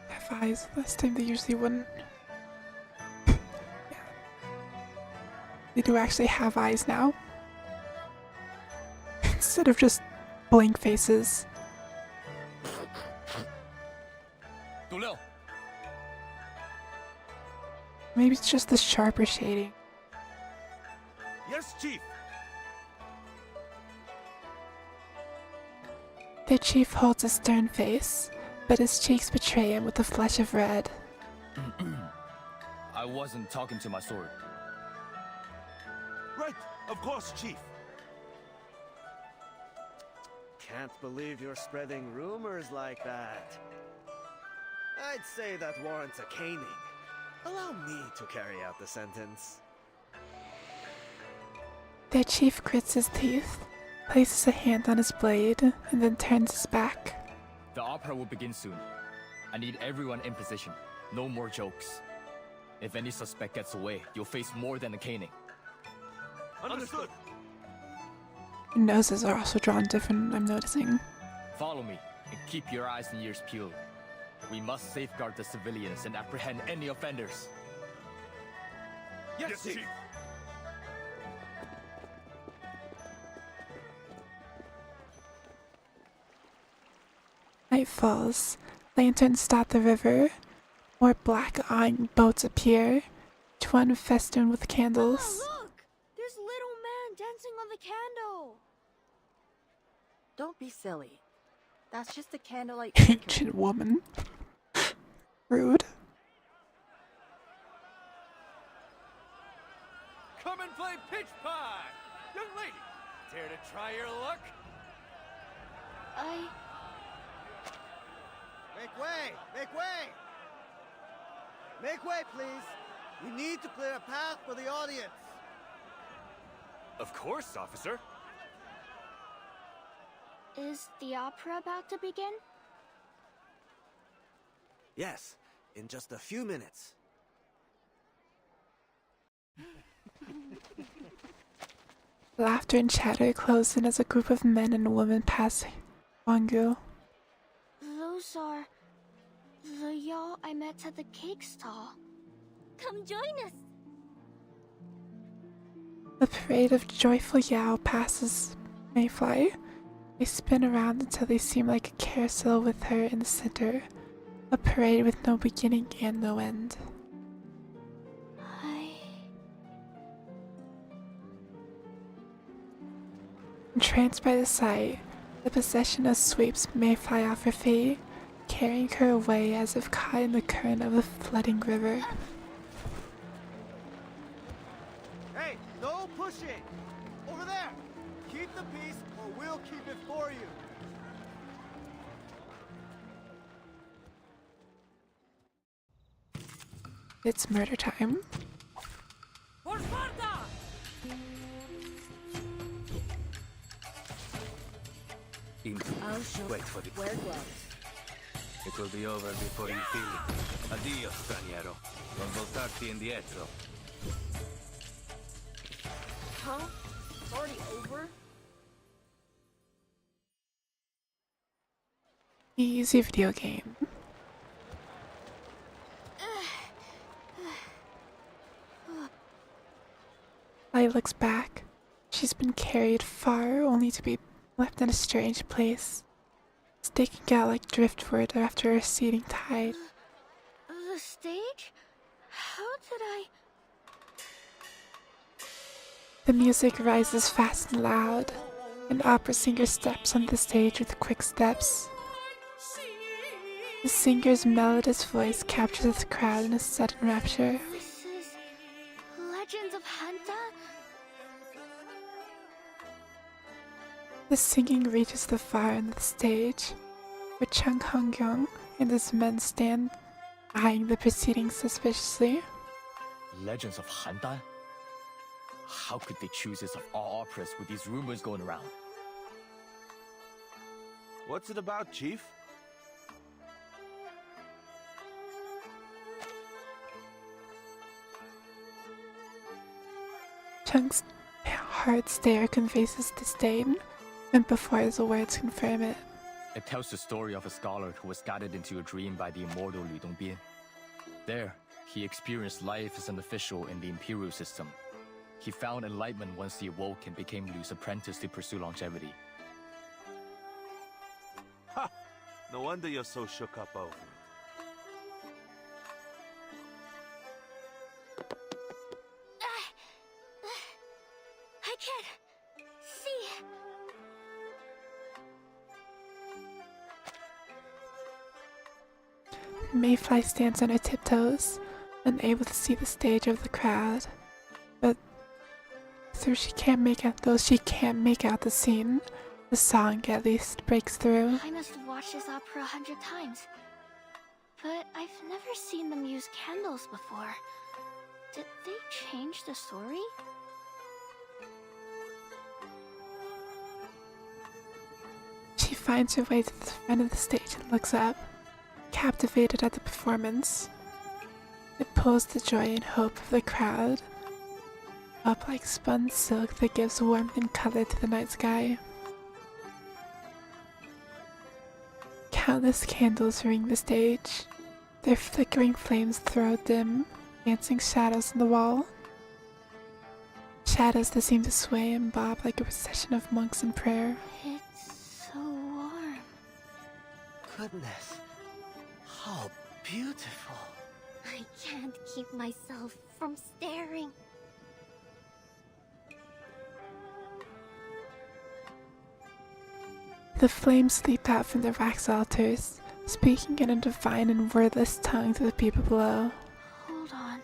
Have eyes. Last time they usually wouldn't. Yeah. They do actually have eyes now. Instead of just blank faces. 独六, Maybe it's just the sharper shading. Yes, Chief! The chief holds a stern face, but his cheeks betray him with a flush of red. I wasn't talking to my sword. Right, of course, Chief. Can't believe you're spreading rumors like that. I'd say that warrants a caning. Allow me to carry out the sentence. The chief grits his teeth, places a hand on his blade, and then turns his back. The opera will begin soon. I need everyone in position. No more jokes. If any suspect gets away, you'll face more than a caning. Understood. Noses are also drawn different, I'm noticing. Follow me, and keep your eyes and ears peeled. We must safeguard the civilians and apprehend any offenders. Yes, Chief. Night falls. Lanterns dot the river. More black awning boats appear, each one festooned with candles. Oh, look! There's little man dancing on the candle. Don't be silly. That's just a candlelight. Ancient woman. Rude. Come and play pitch pie! Young lady, dare to try your luck? Make way! Make way! Make way, please! We need to clear a path for the audience. Of course, officer. Is the opera about to begin? Yes, in just a few minutes. Laughter and chatter close in as a group of men and women pass Wangu. Those are the y'all I met at the cake stall. Come join us. A parade of joyful Yao passes Mayfly. They spin around until they seem like a carousel with her in the center. A parade with no beginning and no end. Entranced by the sight, the possession sweeps Mayfly off her feet, carrying her away as if caught in the current of a flooding river. Hey, no pushing! Over there! Keep the peace or we'll keep it for you! It's murder time. For Sparta! Wait for the... Wear gloves. It will be over before you feel it. Addio, straniero. Non voltarti indietro. Huh? It's already over? Easy video game. Light looks back. She's been carried far only to be left in a strange place, sticking out like driftwood after a receding tide. The stage? How did I... The music rises fast and loud. An opera singer steps on the stage with quick steps. The singer's melodious voice captures the crowd in a sudden rapture. This is... Legends of Hanta? The singing reaches the far end of the stage, where Chung Hong-kyung and his men stand, eyeing the proceedings suspiciously. Legends of Hanta? How could they choose this of all operas with these rumors going around? What's it about, Chief? Chung's hard stare conveys his disdain, and before the words confirm it. It tells the story of a scholar who was guided into a dream by the immortal Lu Dongbian. There, he experienced life as an official in the imperial system. He found enlightenment once he awoke and became Lu's apprentice to pursue longevity. Ha! No wonder you're so shook up over it. Mayfly stands on her tiptoes, unable to see the stage of the crowd. But though she can't make out the scene, the song at least breaks through. I must have watched this opera 100 times. But I've never seen them use candles before. Did they change the story? She finds her way to the front of the stage and looks up, captivated at the performance. It pulls the joy and hope of the crowd up like spun silk that gives warmth and color to the night sky. Countless candles ring the stage. Their flickering flames throw dim, dancing shadows on the wall. Shadows that seem to sway and bob like a procession of monks in prayer. It's so warm. Goodness, how beautiful. I can't keep myself from staring. The flames leap out from the wax altars, speaking in a divine and wordless tongue to the people below. Hold on.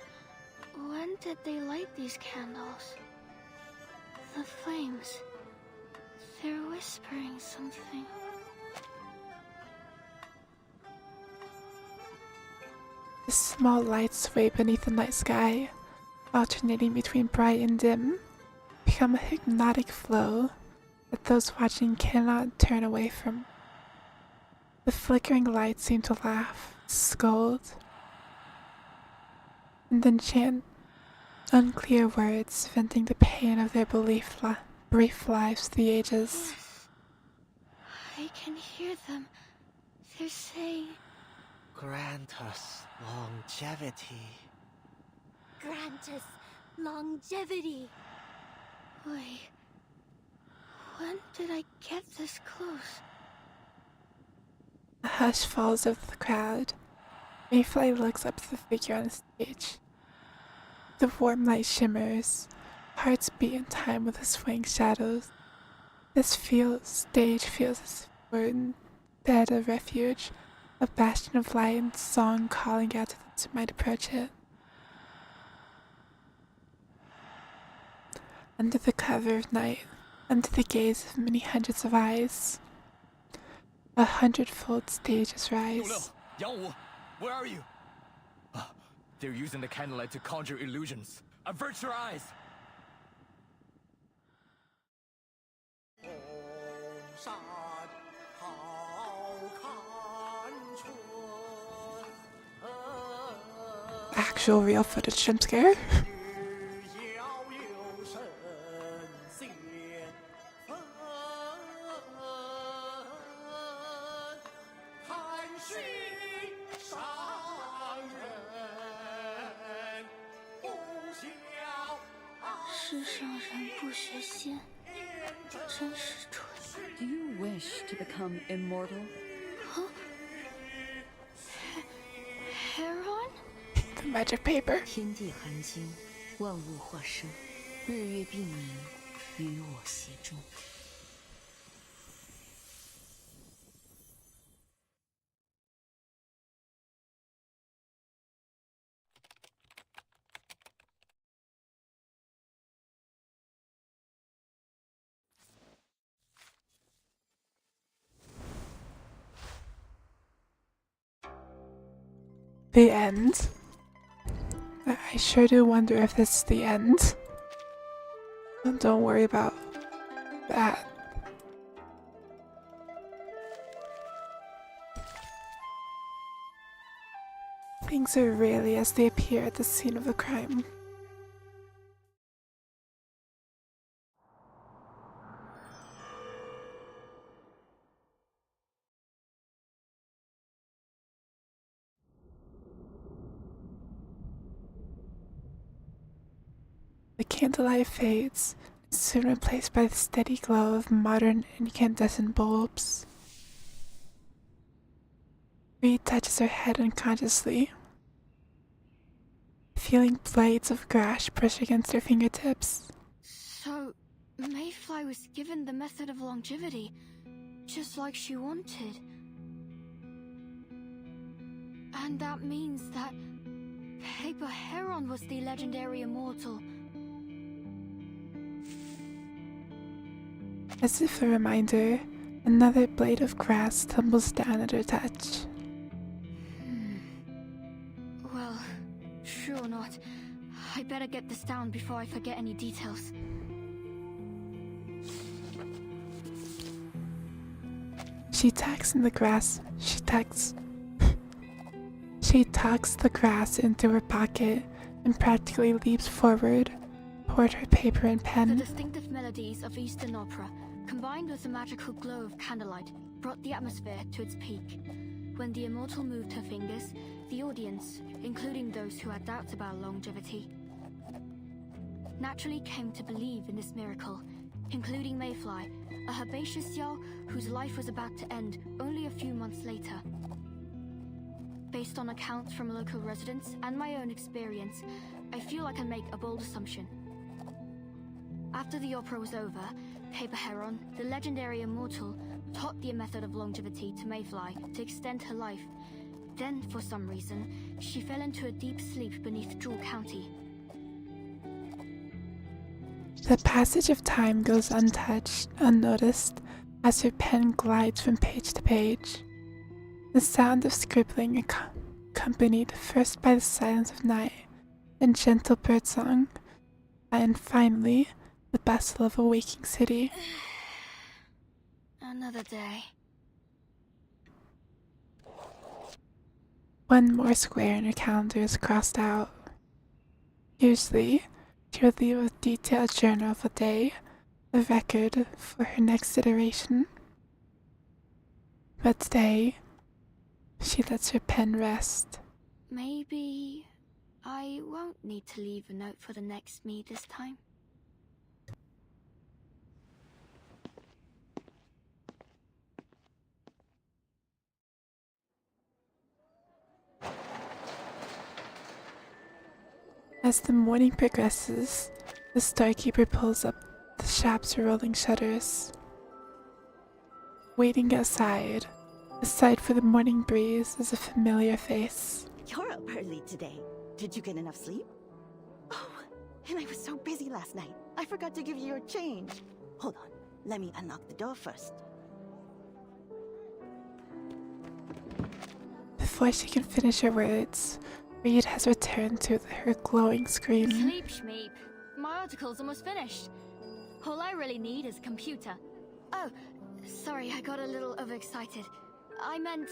When did they light these candles? The flames. They're whispering something. The small lights sway beneath the night sky, alternating between bright and dim, become a hypnotic flow that those watching cannot turn away from. The flickering lights seem to laugh, scold, and then chant unclear words, venting the pain of their brief lives through the ages. Yes. I can hear them. They're saying, Grant us longevity. Grant us longevity. wait. When did I get this close? A hush falls over the crowd. Mayfly looks up to the figure on the stage. The warm light shimmers, hearts beat in time with the swaying shadows. This stage feels as if we're in bed of refuge, a bastion of light and song calling out to those who might approach it. Under the cover of night, under the gaze of many hundreds of eyes, 100-fold stages rise. Yang Wu, where are you? They're using the candlelight to conjure illusions. Avert your eyes! Actual real footage jump scare? Do you wish to become immortal? Huh? Heron? The magic paper. 天地含金，万物化生，日月并明，与我协助。The end? I sure do wonder if this is the end. Don't worry about that. Things are really as they appear at the scene of the crime. The candlelight fades, soon replaced by the steady glow of modern incandescent bulbs. Reed touches her head unconsciously, feeling blades of grass brush against her fingertips. So, Mayfly was given the method of longevity, just like she wanted. And that means that Paper Heron was the legendary immortal. As if a reminder, another blade of grass tumbles down at her touch. Well, true or not, I better get this down before I forget any details. She tucks the grass into her pocket and practically leaps forward toward her paper and pen. The distinctive melodies of Eastern opera, combined with the magical glow of candlelight, brought the atmosphere to its peak. When the immortal moved her fingers, the audience, including those who had doubts about longevity, naturally came to believe in this miracle, including Mayfly, a herbaceous Yao whose life was about to end only a few months later. Based on accounts from local residents and my own experience, I feel I can make a bold assumption. After the opera was over, Paper Heron, the legendary immortal, taught the method of longevity to Mayfly to extend her life. Then, for some reason, she fell into a deep sleep beneath Jewel County. The passage of time goes untouched, unnoticed, as her pen glides from page to page. The sound of scribbling accompanied first by the silence of night, then gentle birdsong, and finally, the bustle of a waking city. Another day. One more square in her calendar is crossed out. Usually, she would leave a detailed journal of a day, a record for her next iteration. But today, she lets her pen rest. Maybe I won't need to leave a note for the next me this time. As the morning progresses, the storekeeper pulls up the shop's rolling shutters. Waiting outside, aside for the morning breeze, is a familiar face. You're up early today. Did you get enough sleep? Oh, and I was so busy last night. I forgot to give you your change. Hold on. Let me unlock the door first. Before she can finish her words, Reed has returned to her glowing screen. Sleep, Schmeep. My article's almost finished. All I really need is a computer. Oh, sorry, I got a little overexcited. I meant,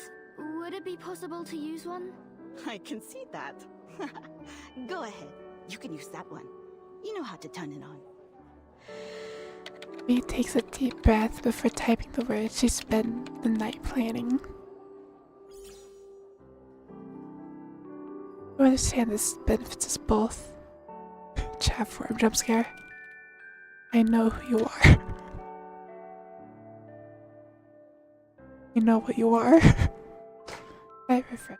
would it be possible to use one? I can see that. Go ahead. You can use that one. You know how to turn it on. Reed takes a deep breath before typing the words she spent the night planning. I understand this benefits us both. Chat form jump scare. I know who you are. You know what you are. I refresh.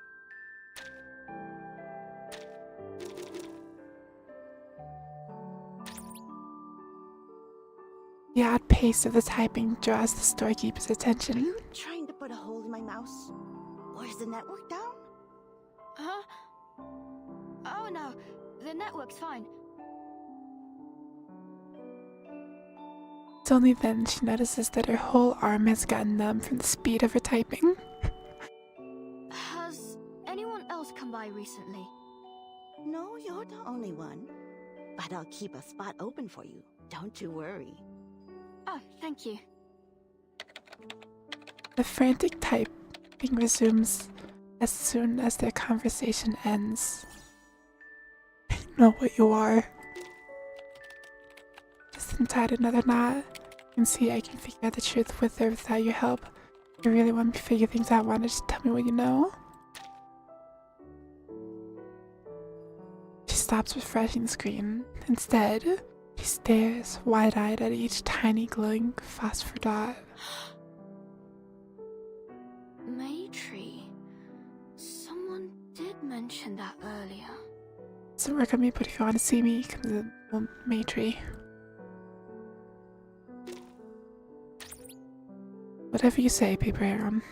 The odd pace of the typing draws the storekeeper's attention. Are you trying to put a hole in my mouse? Or is the network down? Huh? Oh no, the network's fine. It's only then she notices that her whole arm has gotten numb from the speed of her typing. Has anyone else come by recently? No, you're the only one. But I'll keep a spot open for you. Don't you worry. Oh, thank you. The frantic typing resumes as soon as their conversation ends. I know what you are. Just untied another knot and see I can figure out the truth with or without your help. You really want me to figure things out, why don't you just tell me what you know? She stops refreshing the screen. Instead, she stares wide-eyed at each tiny glowing phosphor dot. Maytree. Someone did mention that earlier. Doesn't work on me, but if you want to see me, come to the Maytree. Whatever you say, Paper Heron.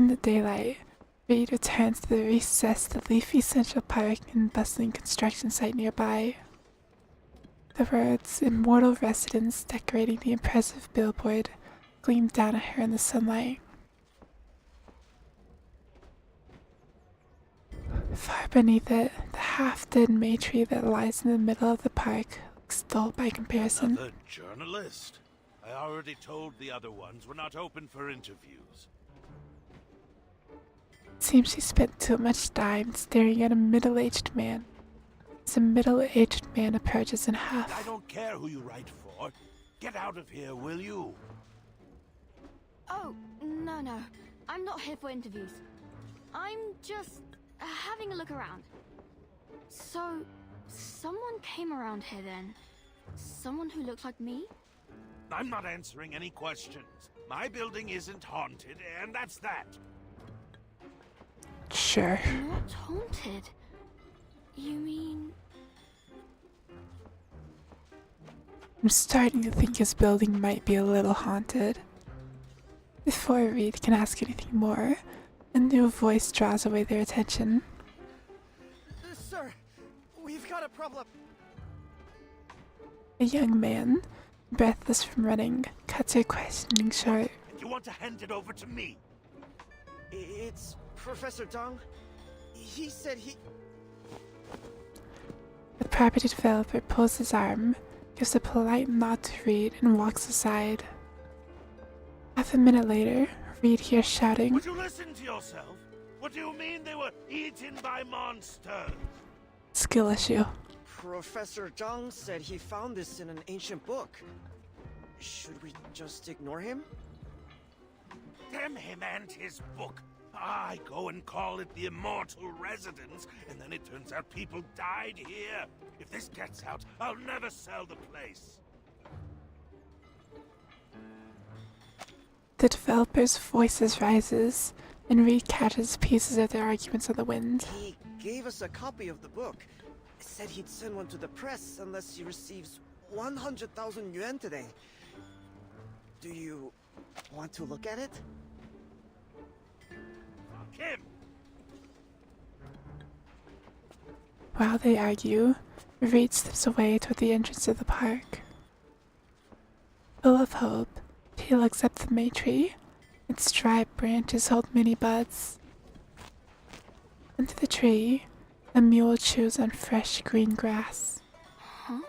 the daylight, Reed returns to the recessed, leafy Central Park and bustling construction site nearby. The words "Immortal Residence" decorating the impressive billboard gleam down at her in the sunlight. Far beneath it, the half-dead may tree that lies in the middle of the park looks dull by comparison. Another journalist? I already told the other ones we're not open for interviews. It seems she spent too much time staring at a middle-aged man. As a middle-aged man approaches in I huff. don't care who you write for. Get out of here, will you? Oh, no. I'm not here for interviews. I'm just having a look around. So, someone came around here then? Someone who looks like me? I'm not answering any questions. My building isn't haunted, and that's that. Sure. Not haunted? You mean... I'm starting to think his building might be a little haunted. Before Reed can ask anything more, a new voice draws away their attention. Sir, we've got a problem. A young man, breathless from running, cuts her questioning short. And you want to hand it over to me? It's Professor Dong. He said he... The property developer pulls his arm, gives a polite nod to Reed, and walks aside. Half a minute later, Reed hears shouting. Would you listen to yourself? What do you mean they were eaten by monsters? Skill issue. Professor Zhang said he found this in an ancient book. Should we just ignore him? Damn him and his book. I go and call it the Immortal Residence, and then it turns out people died here. If this gets out, I'll never sell the place. The developer's voices rises, and Reed catches pieces of their arguments on the wind. He gave us a copy of the book. Said he'd send one to the press unless he receives 100,000 yuan today. Do you want to look at it? Fuck him! While they argue, Reed slips away toward the entrance of the park. Full of hope, he looks up the May tree. Its dry branches hold many buds. Under the tree, a mule chews on fresh green grass. Huh?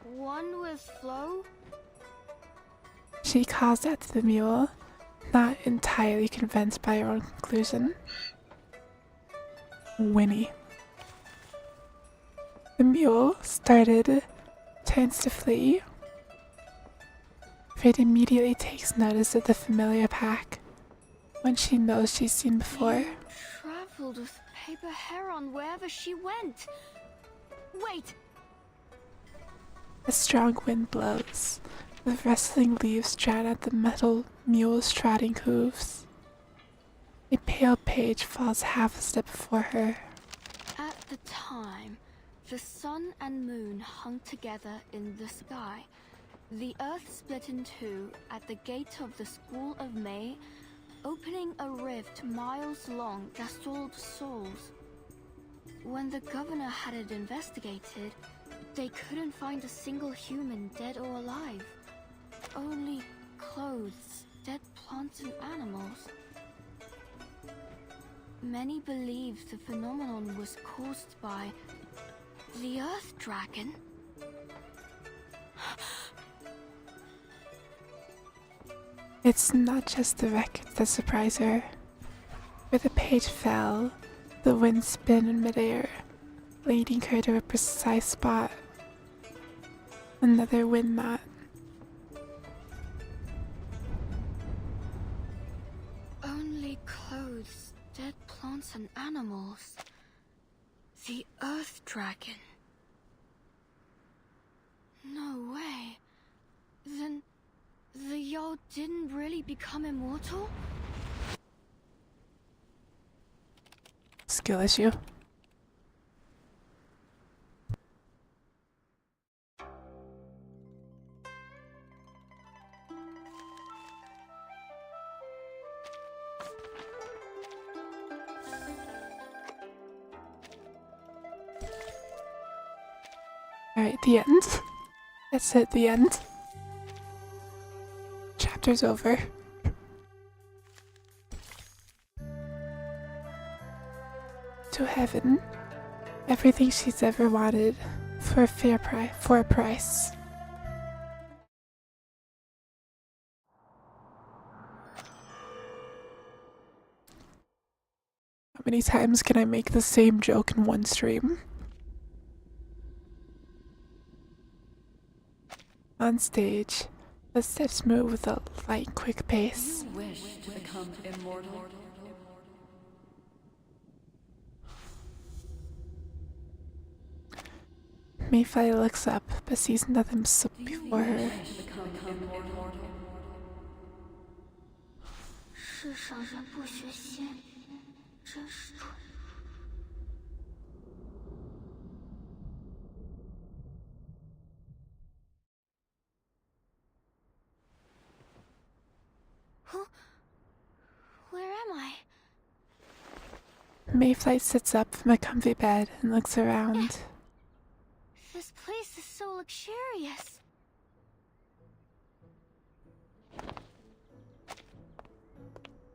One with Flo? She calls out to the mule, not entirely convinced by her own conclusion. Winnie. The mule, started, turns to flee. Reed immediately takes notice of the familiar pack, one she knows she's seen before. You traveled with Paper Heron wherever she went. Wait! A strong wind blows, with rustling leaves drown out the metal mule's trotting hooves. A pale page falls half a step before her. At the time, the sun and moon hung together in the sky. The earth split in two at the gate of the School of May, opening a rift miles long that stalled souls. When the governor had it investigated, they couldn't find a single human dead or alive. Only clothes, dead plants and animals. Many believe the phenomenon was caused by the Earth Dragon. It's not just the records that surprise her. Where the page fell, the wind spun in midair, leading her to a precise spot. Another wind knot. Only clothes, dead plants and animals. The Earth Dragon. No way. Then the Yao didn't really become immortal? Skill issue. Alright, the end. That's it, the end. Chapter's over. To heaven. Everything she's ever wanted for a price. How many times can I make the same joke in one stream? On stage, the steps move with a light, quick pace. You wish to become immortal? Mayfly looks up, but sees nothing before her. 世上人不学仙，真是蠢。Huh? Where am I? Mayfly sits up from a comfy bed and looks around. This place is so luxurious.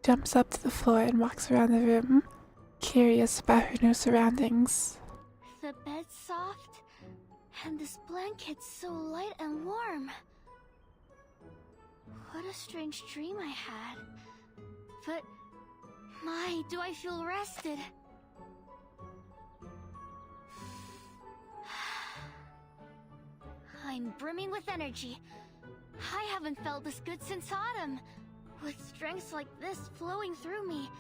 Jumps up to the floor and walks around the room, curious about her new surroundings. The bed's soft, and this blanket's so light and warm. What a strange dream I had. But, my, do I feel rested. I'm brimming with energy. I haven't felt this good since autumn. With strengths like this flowing through me,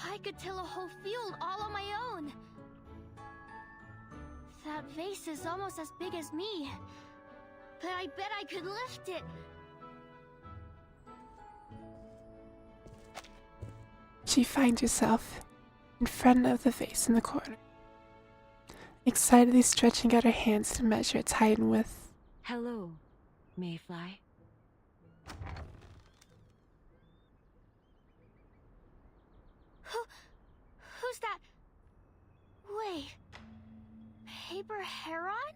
I could till a whole field all on my own. That vase is almost as big as me, but I bet I could lift it. She finds herself in front of the vase in the corner, excitedly stretching out her hands to measure its height and width. Hello, Mayfly. Who's that? Wait, Paper Heron?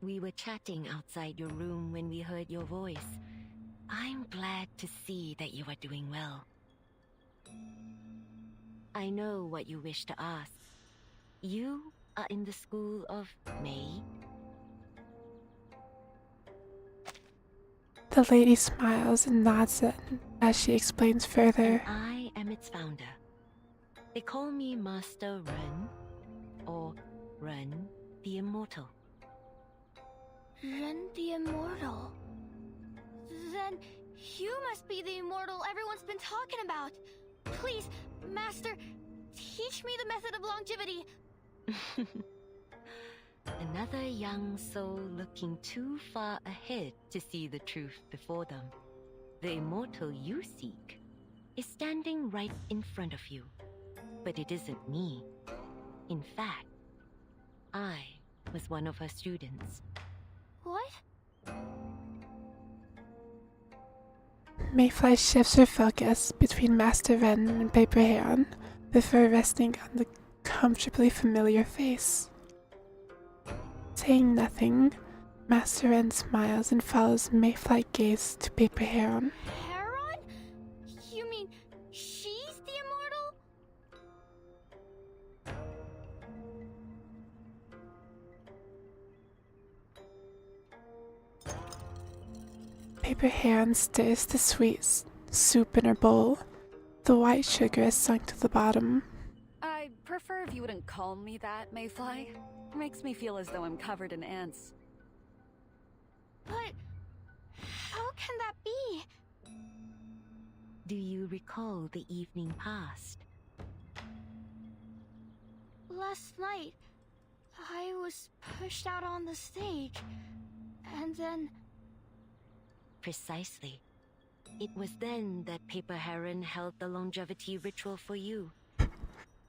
We were chatting outside your room when we heard your voice. I'm glad to see that you are doing well. I know what you wish to ask. You are in the school of May? The lady smiles and nods as she explains further. I am its founder. They call me Master Ren, or Ren the Immortal. Ren the Immortal. Then you must be the immortal everyone's been talking about. Please, Master, teach me the method of longevity. Another young soul looking too far ahead to see the truth before them. The immortal you seek is standing right in front of you. But it isn't me. In fact, I was one of her students. What? Mayfly shifts her focus between Master Ren and Paper Heron, before resting on the comfortably familiar face. Saying nothing, Master Ren smiles and follows Mayfly's gaze to Paper Heron. Heron? You mean she's the immortal? Paper Heron stirs the sweet soup in her bowl. The white sugar is sunk to the bottom. I prefer if you wouldn't call me that, Mayfly. Makes me feel as though I'm covered in ants. But how can that be? Do you recall the evening past? Last night, I was pushed out on the stage, and then... Precisely. It was then that Paper Heron held the longevity ritual for you.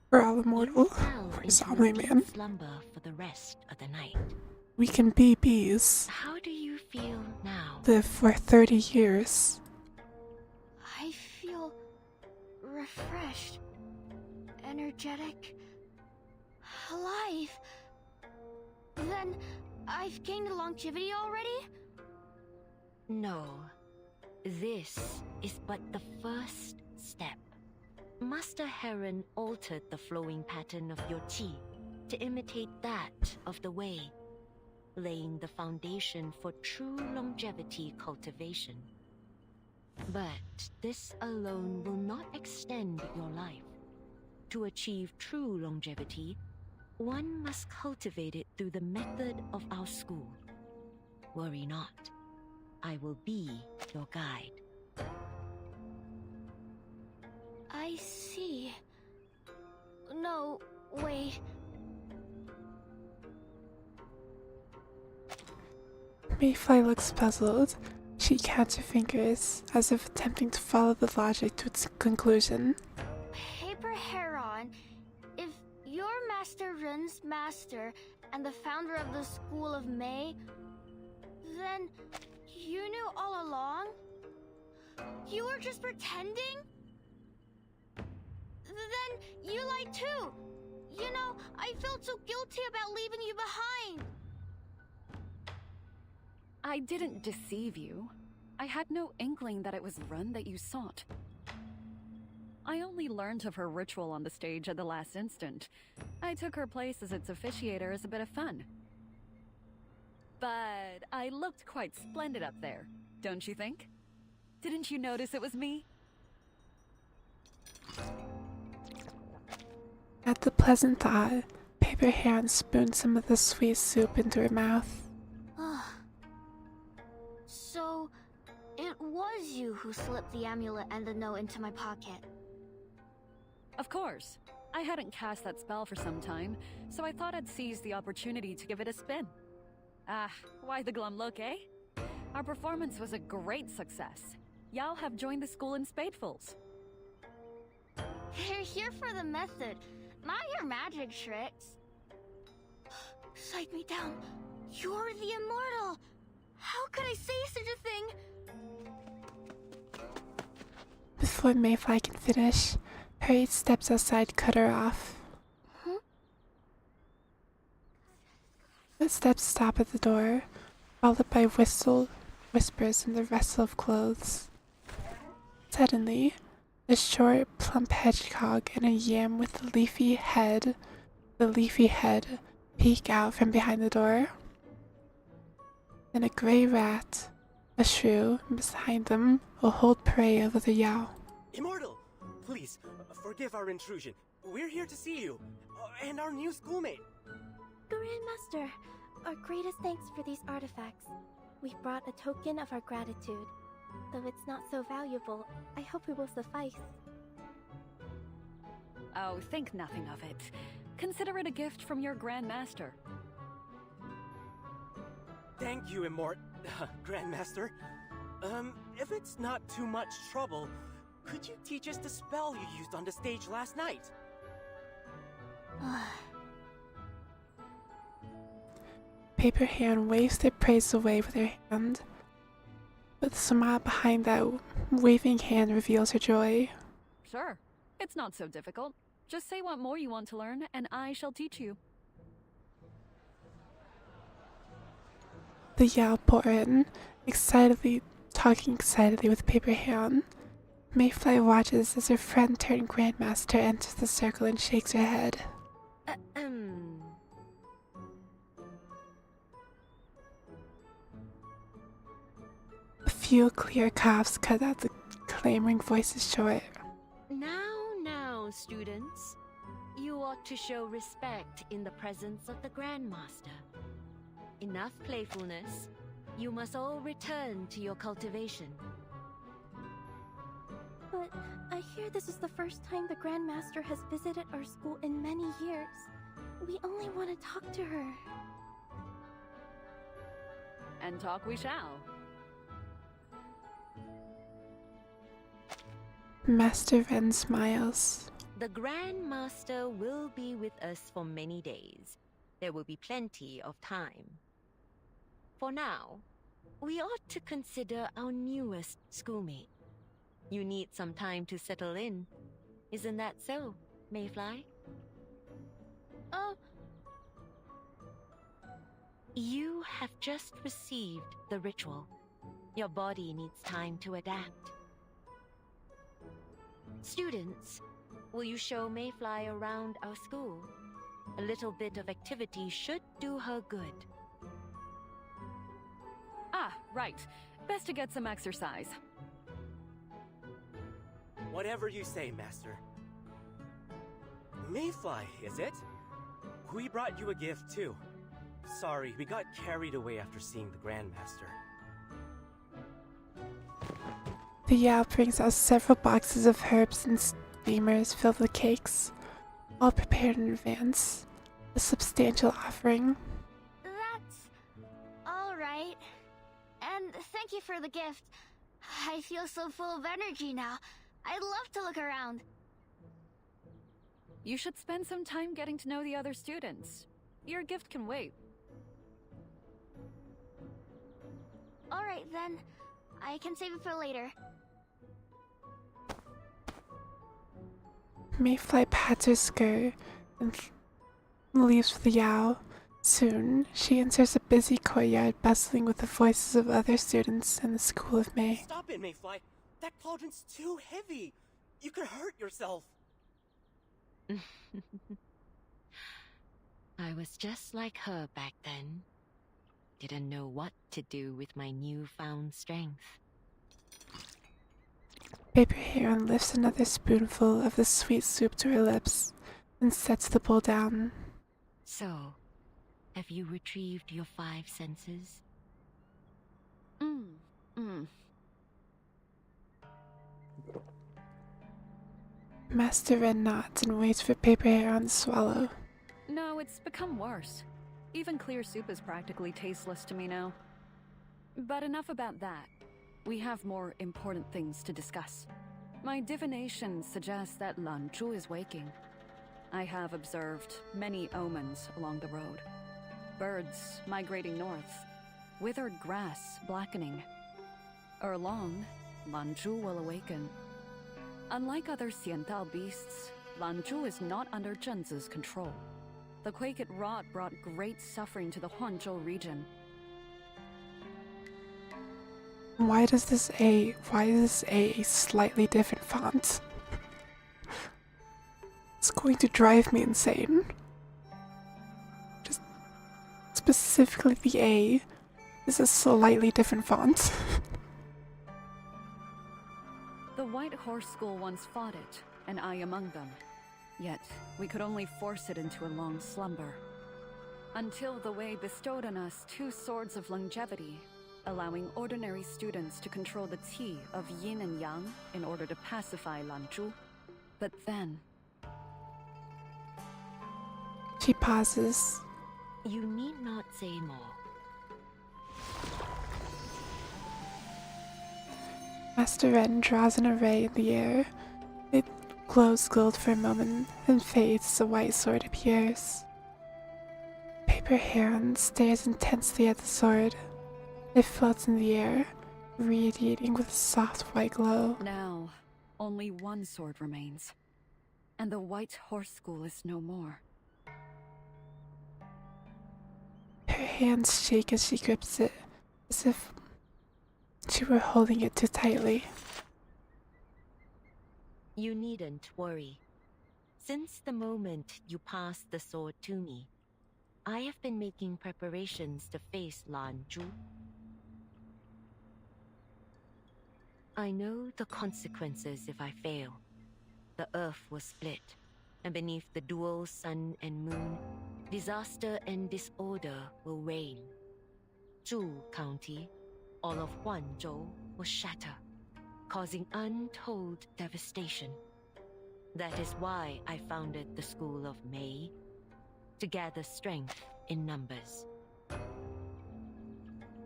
We're all immortal. We're zombie man. Slumber for the rest of the night. We can be bees. How do you feel now? Live for 30 years. I feel refreshed, energetic, alive. Then, I've gained longevity already? No. This is but the first step. Master Heron altered the flowing pattern of your qi to imitate that of the Wei, laying the foundation for true longevity cultivation. But this alone will not extend your life. To achieve true longevity, one must cultivate it through the method of our school. Worry not. I will be your guide. I see. No, wait. Mayfly looks puzzled. She counts her fingers, as if attempting to follow the logic to its conclusion. Paper Heron, if you're Master Ren's master and the founder of the School of May, then you knew all along? You were just pretending? Then you lied too! You know, I felt so guilty about leaving you behind! I didn't deceive you. I had no inkling that it was Ren that you sought. I only learned of her ritual on the stage at the last instant. I took her place as its officiator as a bit of fun. But I looked quite splendid up there, don't you think? Didn't you notice it was me? At the pleasant thought, Paper Heron spooned some of the sweet soup into her mouth. So, it was you who slipped the amulet and the note into my pocket. Of course. I hadn't cast that spell for some time, so I thought I'd seize the opportunity to give it a spin. Ah, why the glum look, eh? Our performance was a great success. Y'all have joined the school in spadefuls. They're here for the method, not your magic tricks. Cite me down. You're the immortal. How could I say such a thing? Before Mayfly can finish, hurried steps outside cut her off. Footsteps stop at the door, followed by whispers and the rustle of clothes. Suddenly, a short, plump hedgehog and a yam with the leafy head peek out from behind the door. Then a gray rat, a shrew, and behind them will hold prey over the Yao. Immortal! Please, forgive our intrusion. We're here to see you, and our new schoolmate. Grandmaster, our greatest thanks for these artifacts. We brought a token of our gratitude. Though it's not so valuable, I hope it will suffice. Oh, think nothing of it. Consider it a gift from your Grandmaster. Thank you, Grandmaster. If it's not too much trouble, could you teach us the spell you used on the stage last night? Paper Heron waves their praise away with her hand, but the smile behind that waving hand reveals her joy. Sure. It's not so difficult. Just say what more you want to learn, and I shall teach you. The Yao pour in, talking excitedly with Paper Heron. Mayfly watches as her friend turned Grandmaster enters the circle and shakes her head. A few clear coughs cut out the clamoring voices short. Now, students. You ought to show respect in the presence of the Grandmaster. Enough playfulness. You must all return to your cultivation. But I hear this is the first time the Grandmaster has visited our school in many years. We only want to talk to her. And talk we shall. Master Ren smiles. The Grandmaster will be with us for many days. There will be plenty of time. For now, we ought to consider our newest schoolmate. You need some time to settle in. Isn't that so, Mayfly? You have just received the ritual. Your body needs time to adapt. Students, will you show Mayfly around our school? A little bit of activity should do her good. Ah, right. Best to get some exercise. Whatever you say, Master. Mayfly, is it? We brought you a gift, too. Sorry, we got carried away after seeing the Grandmaster. The Yao brings out several boxes of herbs and steamers filled with cakes, all prepared in advance. A substantial offering. That's all right. And thank you for the gift. I feel so full of energy now. I'd love to look around. You should spend some time getting to know the other students. Your gift can wait. All right then. I can save it for later. Mayfly pats her skirt and leaves for the Yao. Soon, she enters a busy courtyard bustling with the voices of other students in the School of May. Stop it, Mayfly! That cauldron's too heavy! You could hurt yourself! I was just like her back then. Didn't know what to do with my newfound strength. Paper Heron lifts another spoonful of the sweet soup to her lips and sets the bowl down. So, have you retrieved your 5 senses? Master Ren nods and waits for Paper Heron to swallow. No, it's become worse. Even clear soup is practically tasteless to me now. But enough about that. We have more important things to discuss. My divination suggests that Lan Zhu is waking. I have observed many omens along the road. Birds migrating north, withered grass blackening. Ere long, Lan Zhu will awaken. Unlike other Xiantao beasts, Lan Zhu is not under Zhenzi's control. The quake it wrought brought great suffering to the Huanzhou region. Why is this a slightly different font? It's going to drive me insane. Just specifically the A is a slightly different font. The White Horse School once fought it, and I among them. Yet, we could only force it into a long slumber. Until the Wei bestowed on us 2 swords of longevity, allowing ordinary students to control the Qi of yin and yang in order to pacify Lan Zhu. But then... She pauses. You need not say more. Master Ren draws an array in the air. It glows gold for a moment, and fades as a white sword appears. Paper Heron stares intensely at the sword. It floats in the air, radiating with a soft white glow. Now, only one sword remains. And the White Horse School is no more. Her hands shake as she grips it, as if she were holding it too tightly. You needn't worry. Since the moment you passed the sword to me, I have been making preparations to face Lan Zhu. I know the consequences if I fail. The earth was split, and beneath the dual sun and moon, disaster and disorder will reign. Zhu County, all of Huanzhou, will shatter, causing untold devastation. That is why I founded the School of Mei, to gather strength in numbers.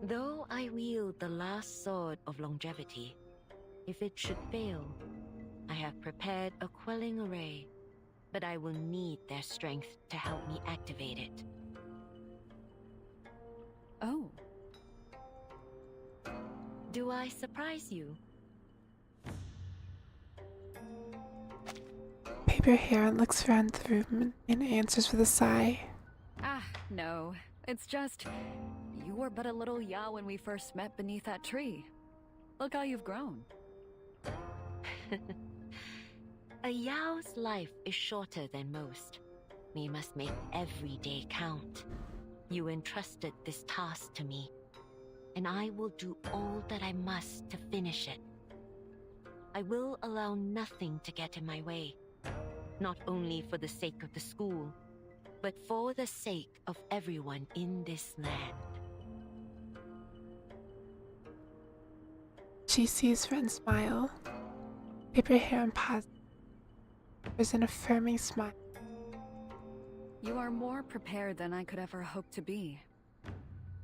Though I wield the last sword of longevity, if it should fail, I have prepared a quelling array, but I will need their strength to help me activate it. Oh. Do I surprise you? Paper Heron looks around the room and answers with a sigh. Ah, no. It's just, you were but a little Yao when we first met beneath that tree. Look how you've grown. A Yao's life is shorter than most. We must make every day count. You entrusted this task to me, and I will do all that I must to finish it. I will allow nothing to get in my way, not only for the sake of the school, but for the sake of everyone in this land. She sees Ren smile. Paper hair and pause. There's an affirming smile. You are more prepared than I could ever hope to be.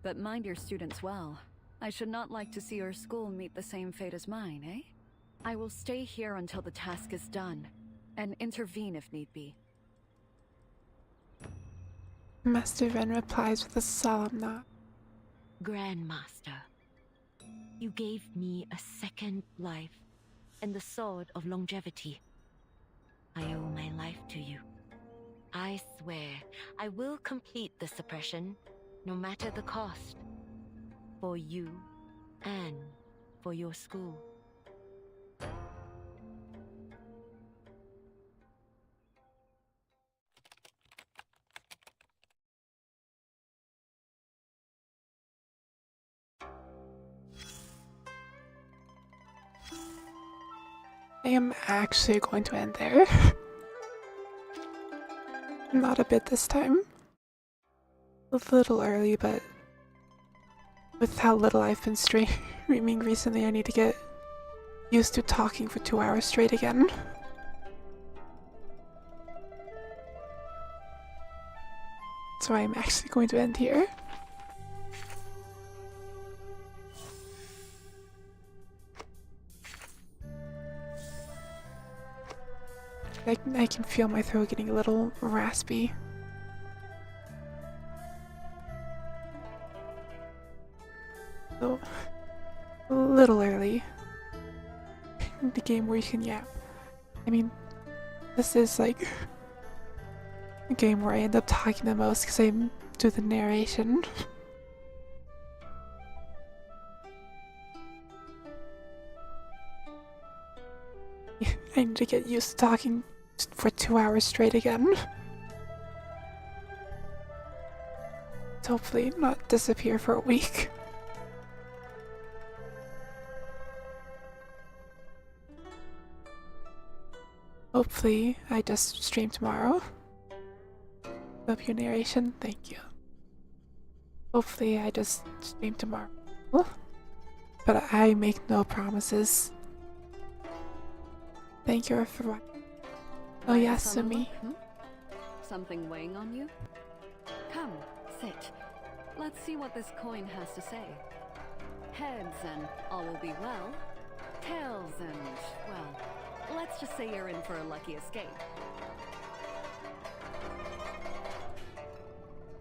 But mind your students well. I should not like to see your school meet the same fate as mine, eh? I will stay here until the task is done, and intervene if need be. Master Ren replies with a solemn nod. Grandmaster, you gave me a second life and the sword of longevity. I owe my life to you. I swear I will complete the suppression, no matter the cost. For you and for your school. I am actually going to end there. Not a bit this time. A little early, but with how little I've been streaming recently, I need to get used to talking for 2 hours straight again. So I'm actually going to end here. I can feel my throat getting a little raspy. So, a little early. The game where you can yap. I mean, this is like a game where I end up talking the most because I do the narration. I need to get used to talking for 2 hours straight again. To hopefully not disappear for a week. Hopefully I just stream tomorrow. Love your narration, thank you. Hopefully I just stream tomorrow. But I make no promises. Thank you for watching. Oh yes, Sumi. Something weighing on you? Come, sit. Let's see what this coin has to say. Heads and all will be well. Tails and, well, let's just say you're in for a lucky escape.